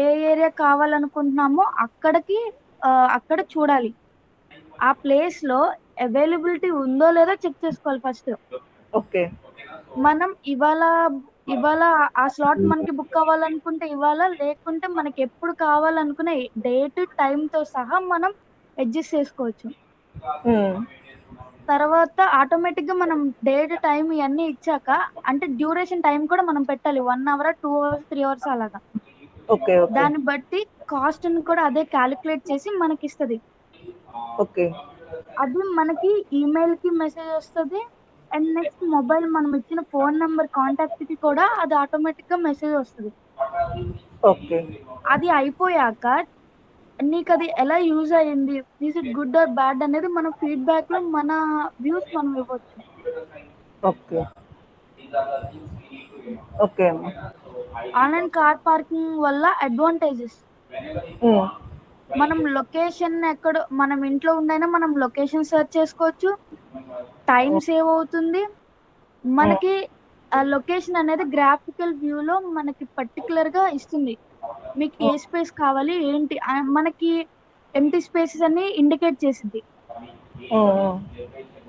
ఏ ఏరియా కావాలనుకుంటున్నామో అక్కడ చూడాలి. ఆ ప్లేస్ లో అవైలబిలిటీ ఉందో లేదో చెక్ చేసుకోవాలి ఫస్ట్. ఓకే. మనం ఇవాళ ఆ స్లాట్ మనకి బుక్ అవ్వాలనుకుంటే ఇవాళ, లేకుంటే మనకి ఎప్పుడు కావాలనుకునే డేట్ టైం తో సహా మనం అడ్జస్ట్ చేసుకోవచ్చు. తర్వాత ఆటోమేటిక్ గా మనం డేట్ టైం ఇవన్నీ ఇచ్చాక అంటే డ్యూరేషన్ టైం కూడా మనం పెట్టాలి. 1 hour 2 hours 3 hours అలాగా. ఓకే. దాన్ని బట్టి కాస్ట్ ని కూడా అదే క్యాలిక్యులేట్ చేసి మనకి ఇస్తుంది. ఓకే. అది మనకి ఈమెయిల్ కి మెసేజ్ వస్తుంది. అండ్ నెక్స్ట్ మొబైల్ మనం ఇచ్చిన ఫోన్ నెంబర్ కాంటాక్ట్ కి కూడా అది ఆటోమేటిక్ గా మెసేజ్ వస్తుంది. ఓకే. అది అయిపోయాక నీకు అది ఎలా యూజ్ అయ్యింది, is it good or bad అనేది మన ఫీడ్బ్యాక్ లో మన వ్యూస్ మనం ఇవ్వచ్చు. Okay. Okay. Online car parking వల్ల అడ్వాంటేజెస్, మనం లొకేషన్ మనం ఇంట్లో ఉండైనా మనం లొకేషన్ సెర్చ్ చేసుకోవచ్చు. టైం సేవ్ అవుతుంది. మనకి ఆ లొకేషన్ అనేది గ్రాఫికల్ వ్యూలో మనకి పర్టికులర్ గా ఇస్తుంది. మీకు ఏ స్పేస్ కావాలి ఏంటి మనకి ఎంటీ స్పేసెస్ అన్ని ఇండికేట్ చేసింది.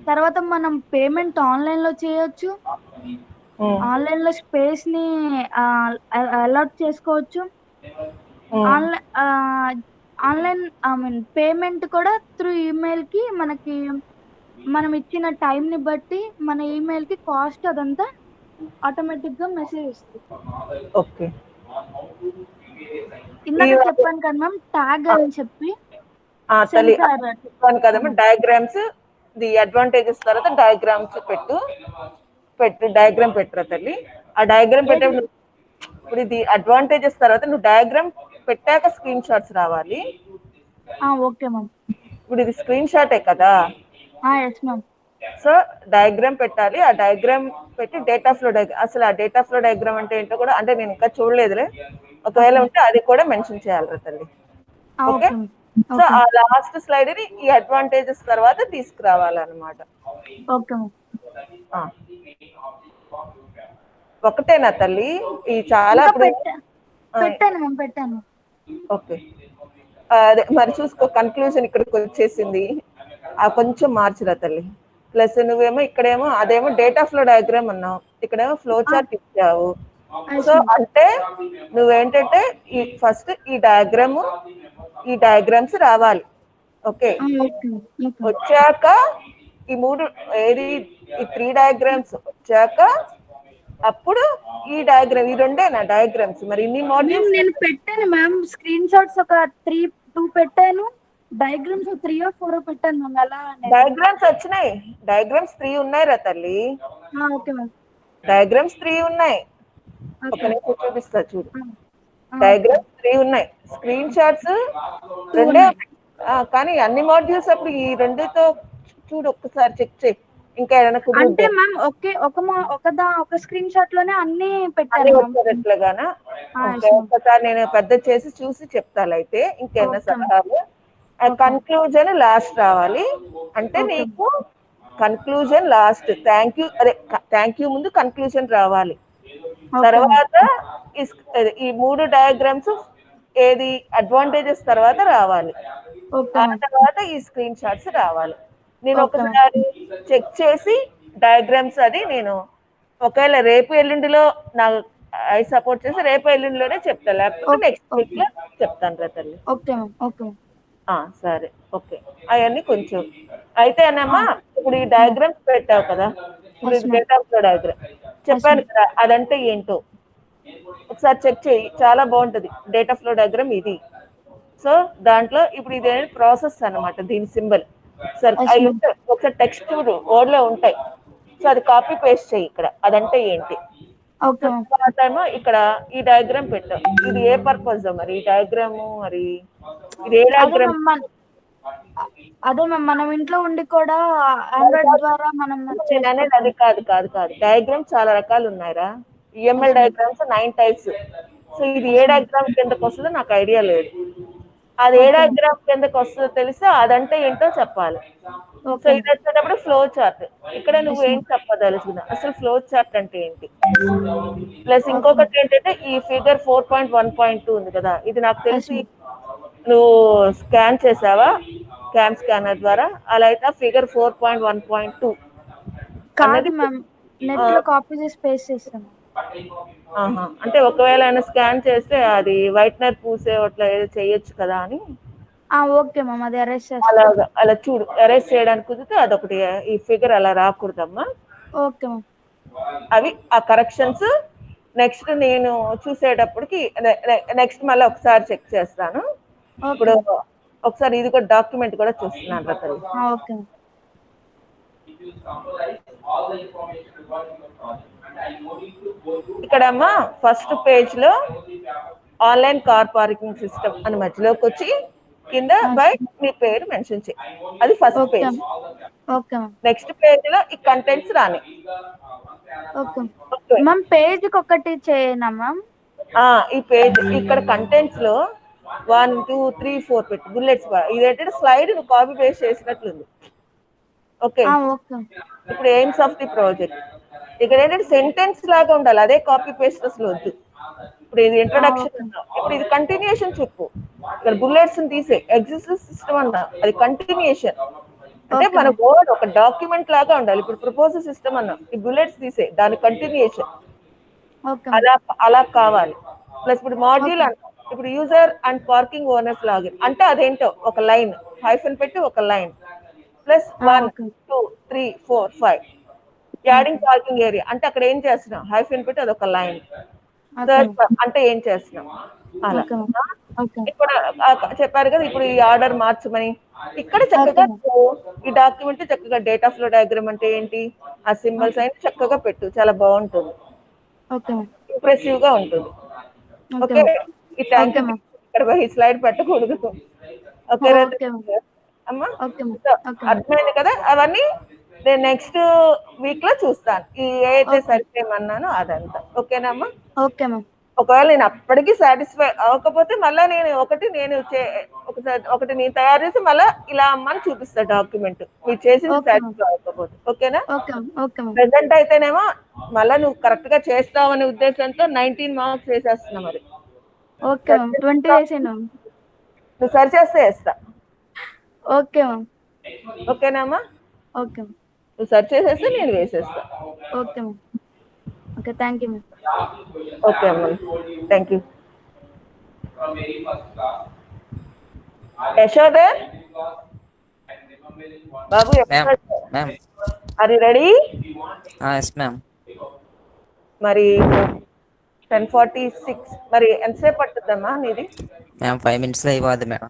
తర్వాత మనం పేమెంట్ ఆన్లైన్ లో చేయొచ్చు. ఆన్లైన్ లో స్పేస్ ని అలాట్ చేసుకోవచ్చు. ఆన్లైన్ ఐ మీన్ పేమెంట్ కూడా త్రూ ఈమెయిల్ కి మనకి మనం ఇచ్చిన టైం ని బట్టి మన ఈమెయిల్ కి కాస్ట్ అదంతా ఆటోమేటిక్ గా మెసేజ్ వస్తుంది. ఓకే. ఇందాక ఈ- చెప్పాను కదా మ్యామ్ ట్యాగ్ అని చెప్పి తల్లి సెన్సార్ చెప్పాను కదమ్మా డయాగ్రామ్స్ ది అడ్వాంటేజెస్ తర్వాత డయాగ్రామ్స్ పెట్టు డయాగ్రామ్ పెట్టరా తల్లి. ఆ డయాగ్రామ్ పెట్టేప్పుడు ఇప్పుడు ఇది అడ్వాంటేజెస్ తర్వాత నువ్వు డయాగ్రామ్ పెట్టాక స్క్రీన్ షాట్స్ రావాలి. Okay ma'am. ఇప్పుడు ఇది స్క్రీన్ షాటే కదా. Yes ma'am. సో డయాగ్రామ్ పెట్టాలి. ఆ డయాగ్రామ్ పెట్టి డేటా ఫ్లో డయాగ్రామ్, అసలు ఆ డేటా ఫ్లో డయాగ్రామ్ అంటే ఏంటో కూడా అంటే నేను ఇంకా చూడలేదులే, ఒకవేళ ఉంటే అది కూడా మెన్షన్ చేయాలి తల్లి. ఓకే. సో ఆ లాస్ట్ స్లైడ్ ని ఈ అడ్వాంటేజెస్ తర్వాత తీసుకురావాలన్నమాట. Okay ma'am. ఒకటేనా తల్లి ఈ చాలా ఇంకా ఇప్పుడు పెట్టాను మ్యామ్, పెట్టాను. ఓకే. అదే మరి చూసుకో కన్క్లూజన్ ఇక్కడికి వచ్చేసింది. కొంచెం మార్చురా తల్లి. ప్లస్ నువ్వేమో ఇక్కడేమో అదేమో డేటా ఫ్లో డయాగ్రామ్ అన్నావు, ఇక్కడేమో ఫ్లో చార్ట్ ఇచ్చావు. సో అంటే నువ్వేంటంటే ఈ ఫస్ట్ ఈ డయాగ్రామ్స్ రావాలి. ఓకే. వచ్చాక ఈ ఈ 3 డయాగ్రామ్స్ వచ్చాక అప్పుడు ఈ డయాగ్రామ్, ఈ రెండేనా డయాగ్రామ్స్? మరి ఇన్ని మాడ్యూల్స్ నేను పెట్టాను మ్యామ్, స్క్రీన్ షాట్స్ ఒక 2 పెట్టాను, డయాగ్రామ్స్ 3 or 4 పెట్టాను మ్యామ్. అలా డయాగ్రామ్స్ వచ్చినాయి. డయాగ్రామ్స్ 3 ఉన్నాయి రా తల్లి. Okay ma'am. డయాగ్రామ్స్ 3 ఉన్నాయి. ఒక నిమిషం చూపిస్తా చూడు. డయాగ్రామ్స్ 3 ఉన్నాయి, స్క్రీన్ షాట్స్ 2 కానీ అన్ని మాడ్యూల్స్ అప్పుడు ఈ రెండుతో చూడు ఒక్కసారి చెక్ చేయి. ఇంకా ఏదైనా అంటే మ్యామ్ ఒక స్క్రీన్ షాట్ లోనే అన్ని పెట్టాను వచ్చేటట్లుగానా? ఒక్కసారి నేను పెద్ద చేసి చూసి చెప్తాను. అయితే ఇంకేమైనా సలహాలు? కన్క్లూజన్ లాస్ట్ రావాలి. అంటే నీకు కన్క్లూజన్ లాస్ట్, థ్యాంక్ యూ ముందు కన్క్లూజన్ రావాలి. తర్వాత ఈ 3 డయాగ్రామ్స్ ఏది అడ్వాంటేజెస్ తర్వాత రావాలి. ఆ తర్వాత ఈ స్క్రీన్ షాట్స్ రావాలి. నేను ఒకసారి చెక్ చేసి డయాగ్రామ్స్ అది నేను ఒకవేళ రేపు ఎల్లుండిలో నాకు సపోర్ట్ చేసి రేపు ఎల్లుండిలోనే చెప్తాను, లేకపోతే నెక్స్ట్ వీక్ లో చెప్తాను రా తల్లి. సరే ఓకే. అవన్నీ కొంచెం అయితే అన్నమ్మా ఇప్పుడు ఈ డయాగ్రామ్స్ పెట్టావు కదా, ఇప్పుడు ఇది డేటా ఫ్లో డయాగ్రామ్ చెప్పాను కదా, అదంటే ఏంటో ఒకసారి చెక్ చేయి. చాలా బాగుంటది డేటా ఫ్లో డయాగ్రామ్ ఇది. సో దాంట్లో ఇప్పుడు ఇది ప్రాసెస్ అన్నమాట, దీని సింబల్. సరే అవి ఒకసారి టెక్స్ట్ చూడు, వర్డ్ లో ఉంటాయి. సో అది కాపీ పేస్ట్ చేయి ఇక్కడ, అదంటే ఏంటి. తర్వాత ఏమో ఇక్కడ ఈ డయాగ్రామ్ పెట్టాం, ఇది ఏ పర్పస్ మరి ఈ డయాగ్రామ్, మరి ఇది ఏ డయాగ్రామ్? అదే మ్యామ్, మనం ఇంట్లో ఉండి కూడా ఆండ్రాయిడ్ ద్వారా మనం అనేది అది కాదు. డయాగ్రామ్ చాలా రకాలు ఉన్నాయిరా. UML diagrams 9 types. సో ఇది ఏ డయాగ్రామ్ కిందకు వస్తుందో నాకు ఐడియా లేదు. అది ఏ డయాగ్రామ్ కిందకు వస్తుందో తెలిస్తే అదంటే ఏంటో చెప్పాలి. సో ఇది వచ్చేటప్పుడు ఫ్లో చార్ట్. ఇక్కడ నువ్వు ఏం చెప్పదలుచుకున్నా, అసలు ఫ్లో చార్ట్ అంటే ఏంటి. ప్లస్ ఇంకొకటి ఏంటంటే ఈ ఫిగర్ 4.1.2 ఉంది కదా, ఇది నాకు తెలిసి నువ్వు స్కాన్ చేసావా క్యామ్ స్కానర్ ద్వారా? అలా అయితే ఫిగర్ 4.1.2 కాపీ చేసి పేస్ట్ చేస్తాను. అంటే ఒకవేళ ఆయన స్కాన్ చేస్తే అది వైట్నర్ పూసే అట్లా ఏదో చేయొచ్చు కదా అని. ఓకే మ్యామ్, అది అరెస్ట్ చేస్తాను. అలా చూడు, అరెస్ట్ చేయడానికి కుదిరితే అదొకటి. ఈ ఫిగర్ అలా రాకూడదమ్మా. Okay ma'am. అవి ఆ కరెక్షన్స్ నెక్స్ట్ నేను చూసేటప్పటికి నెక్స్ట్ మళ్ళీ ఒకసారి చెక్ చేస్తాను. ఇప్పుడు ఒకసారి ఇది కూడా డాక్యుమెంట్ కూడా చూస్తున్నాను రా తల్లి. ఓకే. ఇక్కడమ్మా ఫస్ట్ పేజ్ లో ఆన్లైన్ కార్ పార్కింగ్ సిస్టమ్ అని మధ్యలోకి వచ్చి కింద బై మీ పేరు మెన్షన్ చేయి, అది ఫస్ట్ పేజ్. నెక్స్ట్ పేజ్ లో ఈ కంటెంట్స్ రాని. పేజ్ ఒకటి చేయనా మ్యామ్? ఈ పేజ్ ఇక్కడ కంటెంట్స్ లో 1 2 3 4 పెట్టి బుల్లెట్స్. ఇదేంటంటే స్లైడ్ నువ్వు కాపీ పేస్ట్ చేసినట్లుంది. ఓకే. ఇప్పుడు ఎయిమ్స్ ఆఫ్ ది ప్రాజెక్ట్ ఇక్కడ ఏంటంటే సెంటెన్స్ లాగా ఉండాలి, అదే కాపీ పేస్ట్ అసలు వద్దు. ఇప్పుడు ఇది ఇంట్రడక్షన్ అన్నా, ఇప్పుడు ఇది కంటిన్యూషన్ చెప్పు. ఇక్కడ బుల్లెట్స్ తీసే ఎగ్జిస్టింగ్ సిస్టమ్ అన్నా, అది కంటిన్యూషన్. అంటే మన వర్డ్ ఒక డాక్యుమెంట్ లాగా ఉండాలి. ఇప్పుడు ప్రపోజల్ సిస్టమ్ అన్నా, ఈ బుల్లెట్స్ తీసే దాని కంటిన్యూషన్ అలా కావాలి. ప్లస్ ఇప్పుడు మాడ్యూల్ అన్నా, ఇప్పుడు user and parking owners login అంటే అదేంటో ఒక లైన్ హైఫన్ పెట్టి ఒక line plus 1 2 3 4 5 adding parking area అంటే అక్కడ ఏం చేస్తున్నాం, హైఫన్ పెట్టి అదొక లైన్. అంటే ఏం చేస్తున్నాం, అలా ఓకే మ్యామ్. ఓకే ఇప్పుడు చెప్పారు కదా ఇప్పుడు ఈ ఆర్డర్ మార్చమని ఇక్కడ చక్కగా ఓకే మ్యామ్. నువ్వు ఈ డాక్యుమెంట్ చక్కగా డేట్ ఆఫ్ ఫ్లో డయాగ్రామ్ అంటే ఏంటి ఆ సింబల్స్ ఓకే అయినా చక్కగా పెట్టు చాలా బాగుంటుంది ఓకే మ్యామ్. ఇంప్రెసివ్ గా ఉంటుంది ఓకే ఓకే మ్యామ్. ఈ థ్యాంక్ ఓకే యూ మ్యామ్. ఇక్కడ ఈ స్లైడ్ పెట్టకూడదు ఓకే ఓకే మ్యామ్. అమ్మా okay ma'am. So okay ma'am. అర్థమైంది కదా అవన్నీ నేను నెక్స్ట్ వీక్ లో చూస్తాను ఈ ఏ అయితే ఓకే సరిపోయమన్నానో అదంతా ఓకేనమ్మా ఓకే మ్యామ్. ఒకవేళ నేను అప్పటికి సాటిస్ఫై అవ్వకపోతే మళ్ళీ నేను ఒకటి నేను తయారు చేసి మళ్ళీ ఇలా అమ్మని చూపిస్తా డాక్యుమెంట్ మీరు చేసింది ఓకే మ్యామ్. సాటిస్ఫై అవ్వకపోతే ఓకేనా okay ma'am. Okay ma'am. Present అయితేనేమో మళ్ళీ నువ్వు కరెక్ట్ గా చేస్తావనే ఉద్దేశంతో 19 మార్క్స్ వేసేస్తున్నా మరి ఓకే మ్యామ్. 20 వేసేయండి మ్యామ్. నువ్వు సరి చేస్తే వేస్తా ఓకే మ్యామ్. ఓకేనామ్మా ఓకే మ్యామ్. నువ్వు సరి చేసేస్తే నేను వేసేస్తా okay ma'am. Okay thank you ma'am. Okay అమ్మా థ్యాంక్ యూ యశోద బాబు మ్యామ్ మ్యామ్ అది రెడీ ఎస్ మ్యామ్ మరి 10:46 మరి ఎంతసేపు పట్టుద్దమ్మా నీది మ్యామ్ 5 minutes అయిపోద్ది మేడం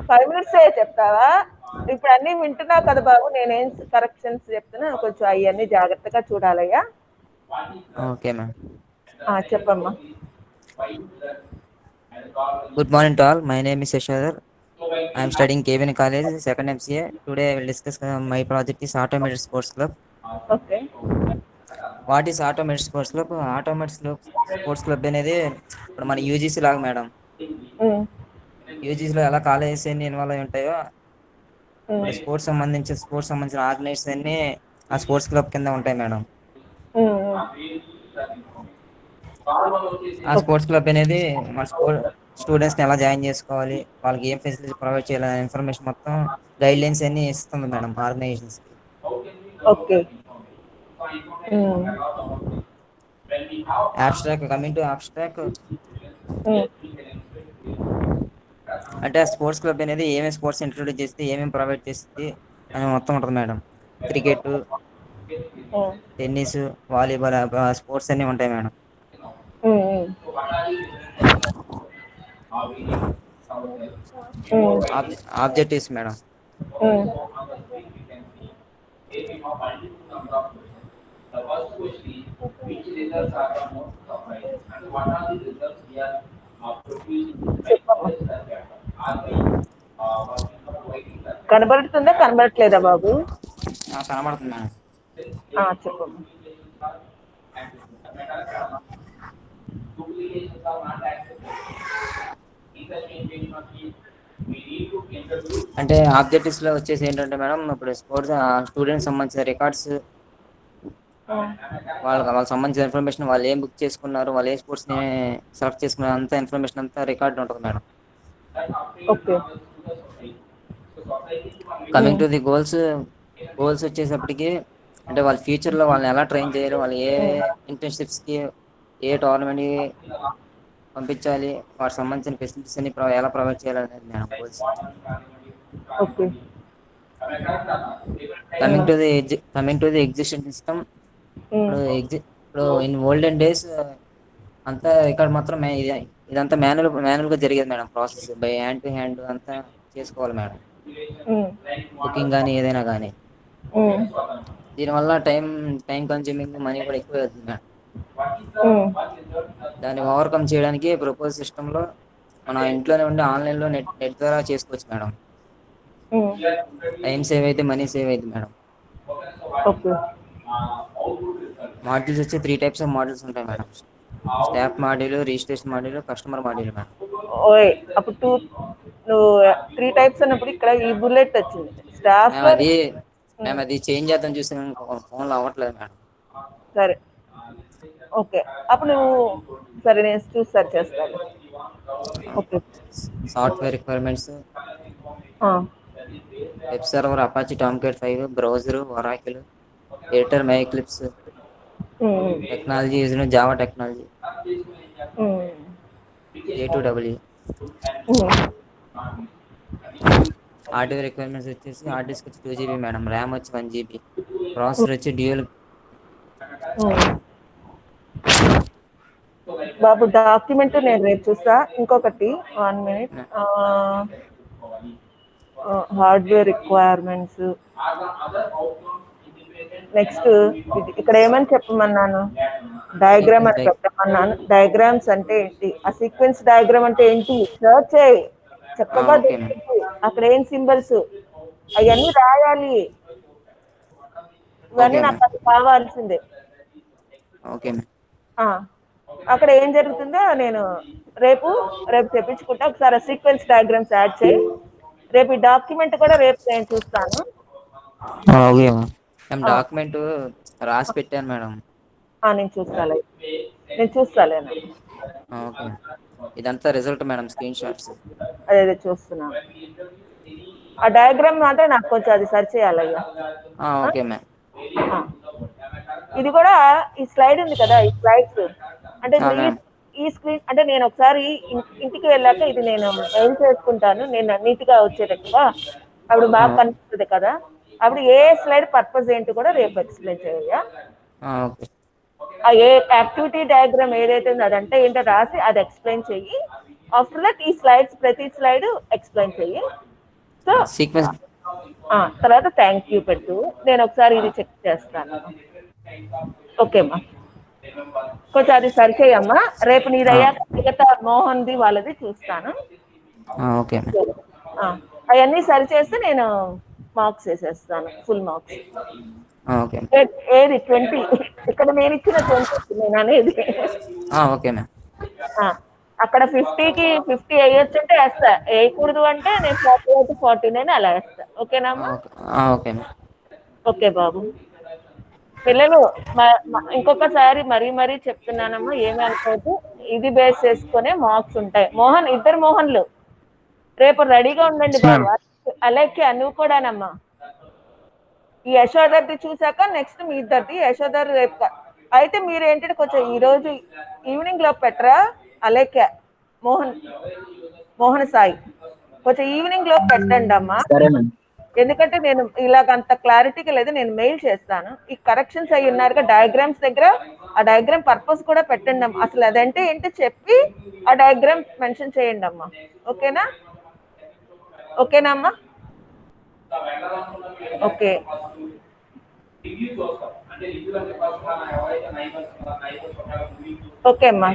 5 minutes చెప్తావా ఇప్పుడు అన్ని వింటున్నావు కదా బాబు నేనేం కరెక్షన్స్ చెప్తున్నా కొంచెం అవన్నీ జాగ్రత్తగా చూడాలయ్యా ఓకే మ్యామ్ చెప్పమ్మా good morning to all my name is Yashodhar I'm studying కేవీఎన్ college second MCA today I will discuss my project is automated sports club okay what is automated sports club sports club అనేది ఇప్పుడు మన UGC లాగా madam యూజీసీలో ఎలా colleges అన్ని involve అయి ఉంటాయో ఇప్పుడు sports సంబంధించిన ఆర్గనైజేషన్ అన్ని ఆ స్పోర్ట్స్ క్లబ్ కింద ఉంటాయి మేడం ఆ స్పోర్ట్స్ క్లబ్ అనేది మన స్టూడెంట్స్ని ఎలా జాయిన్ చేసుకోవాలి వాళ్ళకి ఏం ఫెసిలిటీ ప్రొవైడ్ చేయాలనే ఇన్ఫర్మేషన్ మొత్తం గైడ్ లైన్స్ అన్ని ఇస్తుంది మేడం ఆర్గనైజేషన్స్కి ఓకే కమింగ్ టు అబ్స్ట్రాక్ట్ అంటే ఆ స్పోర్ట్స్ క్లబ్ అనేది ఏమేమి స్పోర్ట్స్ ఇంట్రొడ్యూస్ చేస్తే ఏమేమి ప్రొవైడ్ చేస్తుంది అని మొత్తం ఉంటుంది madam cricket tennis volleyball sports అన్నీ ఉంటాయి మేడం ఆబ్జెక్టివ్స్ మేడం కనబడుతుందా కనబడట్లేదా బాబు కనబడుతుంది మేడం చెప్పమ్మా అంటే ఆబ్జెక్టివ్స్ లో వచ్చేసి ఏంటంటే మేడం ఇప్పుడు స్పోర్ట్స్ స్టూడెంట్స్ సంబంధించిన రికార్డ్స్ వాళ్ళకి సంబంధించిన ఇన్ఫర్మేషన్ వాళ్ళు ఏం బుక్ చేసుకున్నారు వాళ్ళు ఏ స్పోర్ట్స్ ని సెలెక్ట్ చేసుకున్నారు అంతా ఇన్ఫర్మేషన్ అంతా రికార్డ్ ఉంటుంది madam okay coming to the goals వచ్చేసప్పటికి అంటే వాళ్ళ ఫ్యూచర్ లో వాళ్ళని ఎలా ట్రైన్ చేయాలి వాళ్ళు ఏ ఇంటర్న్షిప్స్ కి ఏ టోర్నమెంట్ కి పంపించాలి వాటికి సంబంధించిన ఫెసిలిటీస్ అన్ని ఎలా ప్రొవైడ్ చేయాలి అనేది madam goals okay coming to the existing system ఇప్పుడు ఇన్ ఓల్డెన్ డేస్ అంతా ఇక్కడ మాత్రం ఇదంతా మాన్యువల్ గా జరిగేది madam process by hand to hand అంతా చేసుకోవాలి మేడం బుకింగ్ కానీ ఏదైనా కానీ దీనివల్ల టైం కన్స్యూమింగ్ మనీ కూడా ఎక్కువ అవుతుంది మేడం దాన్ని ఓవర్కమ్ చేయడానికి ప్రపోజ్ సిస్టంలో మన ఇంట్లోనే ఉండి ఆన్లైన్లో నెట్ ద్వారా చేసుకోవచ్చు మేడం టైం సేవ్ అయితే మనీ సేవ్ అయితే మేడం ఓకే మాడ్యూల్స్ వచ్చి 3 types ఆఫ్ మాడ్యూల్స్ ఉంటాయి madam staff module registration module customer module madam ఓయ్ అప్పుడు నువ్వు 3 టైప్స్ అన్నప్పుడు ఇక్కడ ఈ బుల్లెట్ వచ్చింది స్టాఫ్ లో మేము అది చేంజ్ చేద్దాం చూసి ఫోన్లో అవ్వట్లేదు మేడం సరే ఓకే అప్పుడు నువ్వు సరే నేను చూసి సరి చేస్తాను okay software requirements web server Apache Tomcat 5 browser Oracle editor my Eclipse technology used Java technology J2EE hardware requirements వచ్చేసి హార్డ్ డిస్క్ వచ్చి 2 GB మేడం ర్యామ్ వచ్చి 1 GB ప్రాసెసర్ వచ్చి డ్యూయల్ బాబు డాక్యుమెంట్ నేను రేపు చూస్తా. ఇంకొకటి 1 minute. Hardware requirements. నెక్స్ట్ ఇక్కడ ఏమని చెప్పమన్నాను? డయాగ్రామ్ అని చెప్పమన్నాను. డయాగ్రామ్స్ అంటే ఏంటి, ఆ సీక్వెన్స్ డయాగ్రామ్ అంటే ఏంటి సర్చ్ చేయి చక్కగా. Okay ma'am. అక్కడ ఏం సింబల్స్ అవన్నీ రాయాలి. ఇవన్నీ ఓకే నాకు మ్యామ్. అది కావాల్సిందే. Okay ma'am. అక్కడ ఏం జరుగుతుందో నేను రేపు చెప్పించుకుంటా. ఒకసారి సీక్వెన్స్ డయాగ్రామ్స్ యాడ్ చేయి. రేపు ఈ డాక్యుమెంట్ కూడా రేపు నేను చూస్తాను. Okay ma'am. డాక్యుమెంట్ రాసి పెట్టాను మేడం. నేను చూస్తాలే. ఓకే. ఇదంతా రిజల్ట్ మేడం, స్క్రీన్ షాట్స్. అదే చూస్తున్నాను. ఆ డయాగ్రామ్ మాత్రం నాకు కొంచెం అది సర్చ్ చేయాలయ్యా. Okay ma'am. ఇది కూడా ఈ స్లైడ్ ఉంది కదా, ఈ స్లైడ్స్ అంటే ఇప్పుడు మ్యామ్. ఈ స్క్రీన్ అంటే నేను ఒకసారి ఇంటికి వెళ్ళాక ఇది నేను మెయిల్ చేసుకుంటాను. నేను నీట్ గా వచ్చేటట్టుగా అప్పుడు బాగా కనిపిస్తుంది కదా. అప్పుడు ఏ స్లైడ్ పర్పస్ ఏంటి కూడా రేపు ఎక్స్ప్లెయిన్ చేయాలి. ఓకే. ఆ ఏ యాక్టివిటీ డయాగ్రామ్ ఏదైతే ఉందో అదంటే ఏంటో రాసి అది ఎక్స్ప్లెయిన్ చెయ్యి. ఆఫ్టర్ దట్ ఈ స్లైడ్స్ ప్రతి స్లైడ్ ఎక్స్ప్లెయిన్ చెయ్యి. సో సీక్వెన్స్ తర్వాత థ్యాంక్ యూ పెట్టు. నేను ఒకసారి ఇది చెక్ చేస్తాను. ఓకేమ్మా, కొంచెం అది సరిచేయమ్మా. రేపు నీదయ్యాక మిగతా మోహన్ది వాళ్ళది చూస్తాను. Okay ma'am. అవన్నీ సరిచేస్తే నేను మార్క్స్ వేసేస్తాను, ఫుల్ మార్క్స్. ఓకే. ఏది 20? ఇక్కడ నేను ఇచ్చిన 20 నేను అనేది. Okay ma'am. అక్కడ 50కి 50 వేయొచ్చుంటే వేస్తా, వేయకూడదు అంటే నేను 48 49 అలా వేస్తా. ఓకేనామ్మా? Okay ma'am. ఓకే బాబు. పిల్లలు ఇంకొకసారి మరీ చెప్తున్నానమ్మా, ఏమీ అనుకోవద్దు. ఇది బేస్ చేసుకునే మార్క్స్ ఉంటాయి. మోహన్, ఇద్దరు మోహన్లు రేపు రెడీగా ఉండండి బాబు. అలాగే నువ్వు కూడానమ్మా. ఈ యశోదర్ది చూసాక నెక్స్ట్ మీ ఇద్దరిది. యశోదర్ రేపు అయితే మీరు ఏంటంటే కొంచెం ఈరోజు ఈవినింగ్ లో పెట్టరా అలేఖ్య, మోహన్ సాయి కొంచెం ఈవినింగ్ లో పెట్టండి అమ్మా. ఎందుకంటే నేను ఇలాగ అంత క్లారిటీగా లేదు, నేను మెయిల్ చేస్తాను. ఈ కరెక్షన్స్ అయ్యి ఉన్నారుగా డయాగ్రామ్స్ దగ్గర, ఆ డయాగ్రామ్ పర్పస్ కూడా పెట్టండి అమ్మా. అసలు అదంటే ఏంటో చెప్పి ఆ డయాగ్రామ్ మెన్షన్ చేయండి అమ్మా. ఓకేనా అమ్మా? ఓకే. ఓకే అమ్మా.